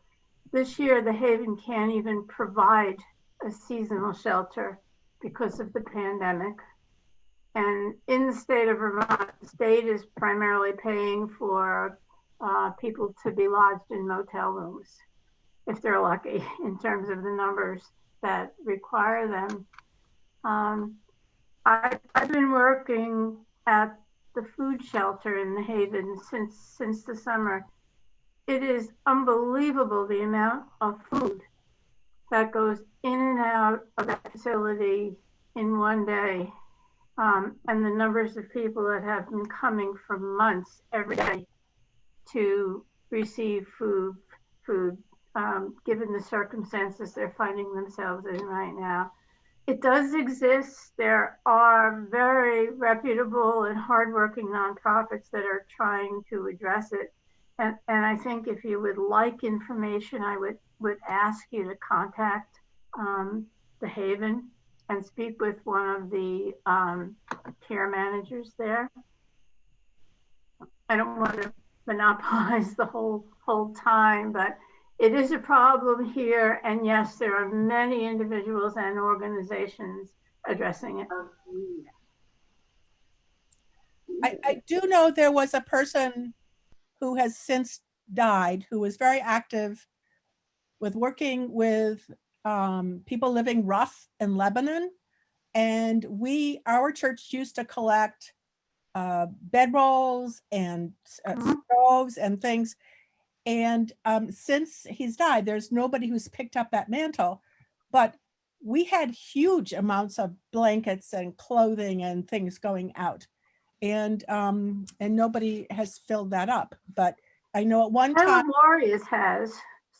This year, the Haven can't even provide a seasonal shelter because of the pandemic. And in the state of Vermont, the state is primarily paying for people to be lodged in motel rooms, if they're lucky, in terms of the numbers that require them. I've been working at the food shelter in the Haven since the summer. It is unbelievable the amount of food that goes in and out of that facility in one day. And the numbers of people that have been coming for months every day to receive food, given the circumstances they're finding themselves in right now. It does exist. There are very reputable and hardworking nonprofits that are trying to address it. And I think if you would like information, I would ask you to contact the Haven and speak with one of the care managers there. I don't want to monopolize the whole time, but it is a problem here. And yes, there are many individuals and organizations addressing it. I do know there was a person who has since died, who was very active with working with people living rough in Lebanon. And our church used to collect bedrolls and stoves and things. And since he's died, there's nobody who's picked up that mantle. But we had huge amounts of blankets and clothing and things going out. And nobody has filled that up. But I know at one time.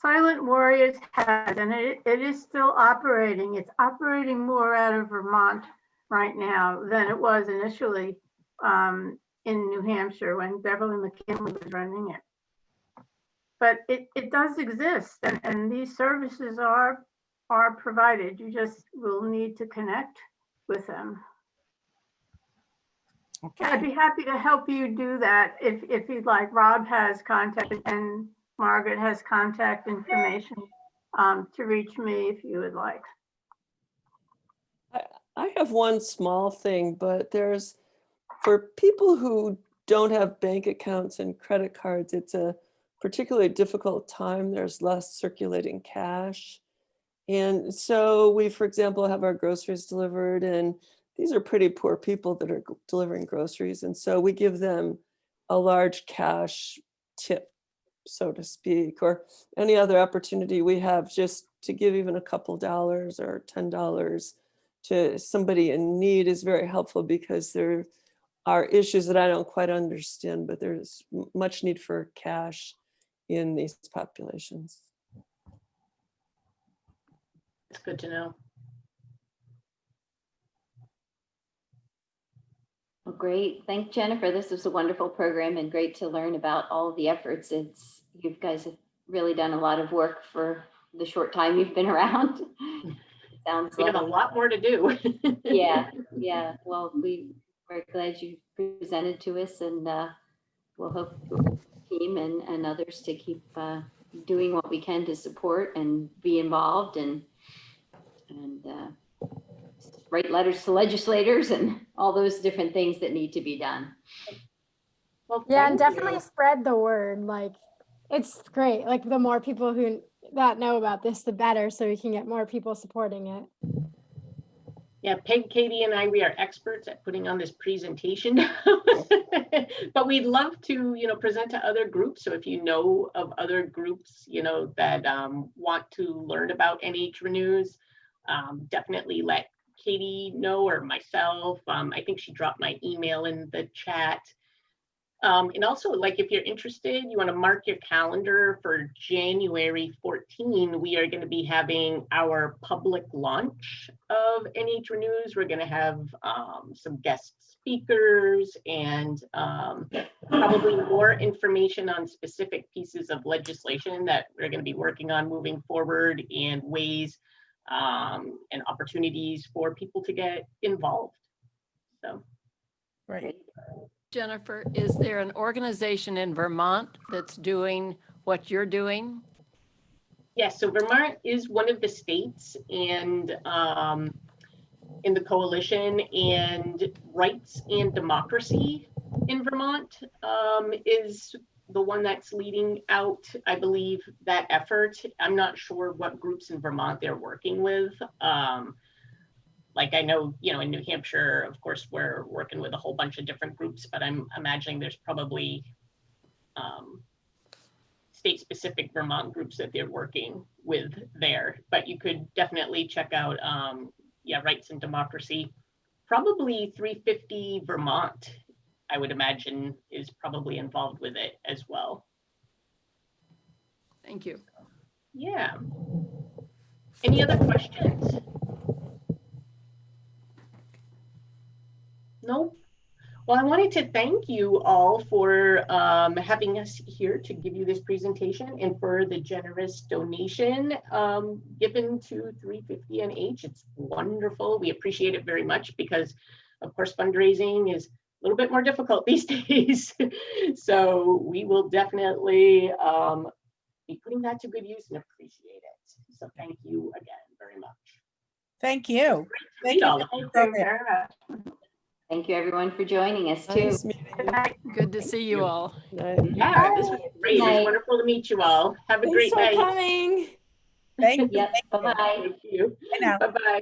Silent Warriors has, and it is still operating. It's operating more out of Vermont right now than it was initially in New Hampshire when Beverly McKinley was running it. But it does exist, and these services are provided. You just will need to connect with them. Okay. I'd be happy to help you do that if you'd like. Rob has contact and Margaret has contact information to reach me if you would like. I have one small thing, but for people who don't have bank accounts and credit cards, it's a particularly difficult time. There's less circulating cash. And so we, for example, have our groceries delivered, and these are pretty poor people that are delivering groceries. And so we give them a large cash tip, so to speak, or any other opportunity we have just to give even a couple dollars or $10 to somebody in need is very helpful, because there are issues that I don't quite understand, but there's much need for cash in these populations. It's good to know. Well, great. Thank Jennifer. This was a wonderful program and great to learn about all of the efforts. You guys have really done a lot of work for the short time you've been around. Sounds we like have a lot more to do. Yeah. Well, we're glad you presented to us, and we'll hope the team and others to keep doing what we can to support and be involved and write letters to legislators and all those different things that need to be done. Well, yeah, and definitely spread the word. Like, it's great. Like, the more people that know about this, the better, so we can get more people supporting it. Yeah, Peg, Katie, and we are experts at putting on this presentation, but we'd love to, present to other groups. So if you know of other groups, that want to learn about NH Renews, definitely let Katie know, or myself. I think she dropped my email in the chat. And also, like, if you're interested, you want to mark your calendar for January 14. We are going to be having our public launch of NH Renews. We're going to have some guest speakers and probably more information on specific pieces of legislation that we're going to be working on moving forward, and ways and opportunities for people to get involved. So, right. Jennifer, is there an organization in Vermont that's doing what you're doing? Yes, so Vermont is one of the states and in the coalition, and Rights and Democracy in Vermont is the one that's leading out, I believe, that effort. I'm not sure what groups in Vermont they're working with. Like, I know, in New Hampshire, of course, we're working with a whole bunch of different groups, but I'm imagining there's probably state-specific Vermont groups that they're working with there. But you could definitely check out, Rights and Democracy. Probably 350 Vermont, I would imagine, is probably involved with it as well. Thank you. Yeah. Any other questions? No? Well, I wanted to thank you all for having us here to give you this presentation, and for the generous donation given to 350 NH. It's wonderful. We appreciate it very much, because, of course, fundraising is a little bit more difficult these days. So we will definitely be putting that to good use and appreciate it. So thank you again very much. Thank you. Thank you. Very much. Thank you, everyone, for joining us, too. Nice meeting you. Good to see you all. Yeah, this was great. It was wonderful to meet you all. Have a Thanks great for night. coming. Thank you. Yep, bye-bye. Thank you. Bye now. Bye-bye.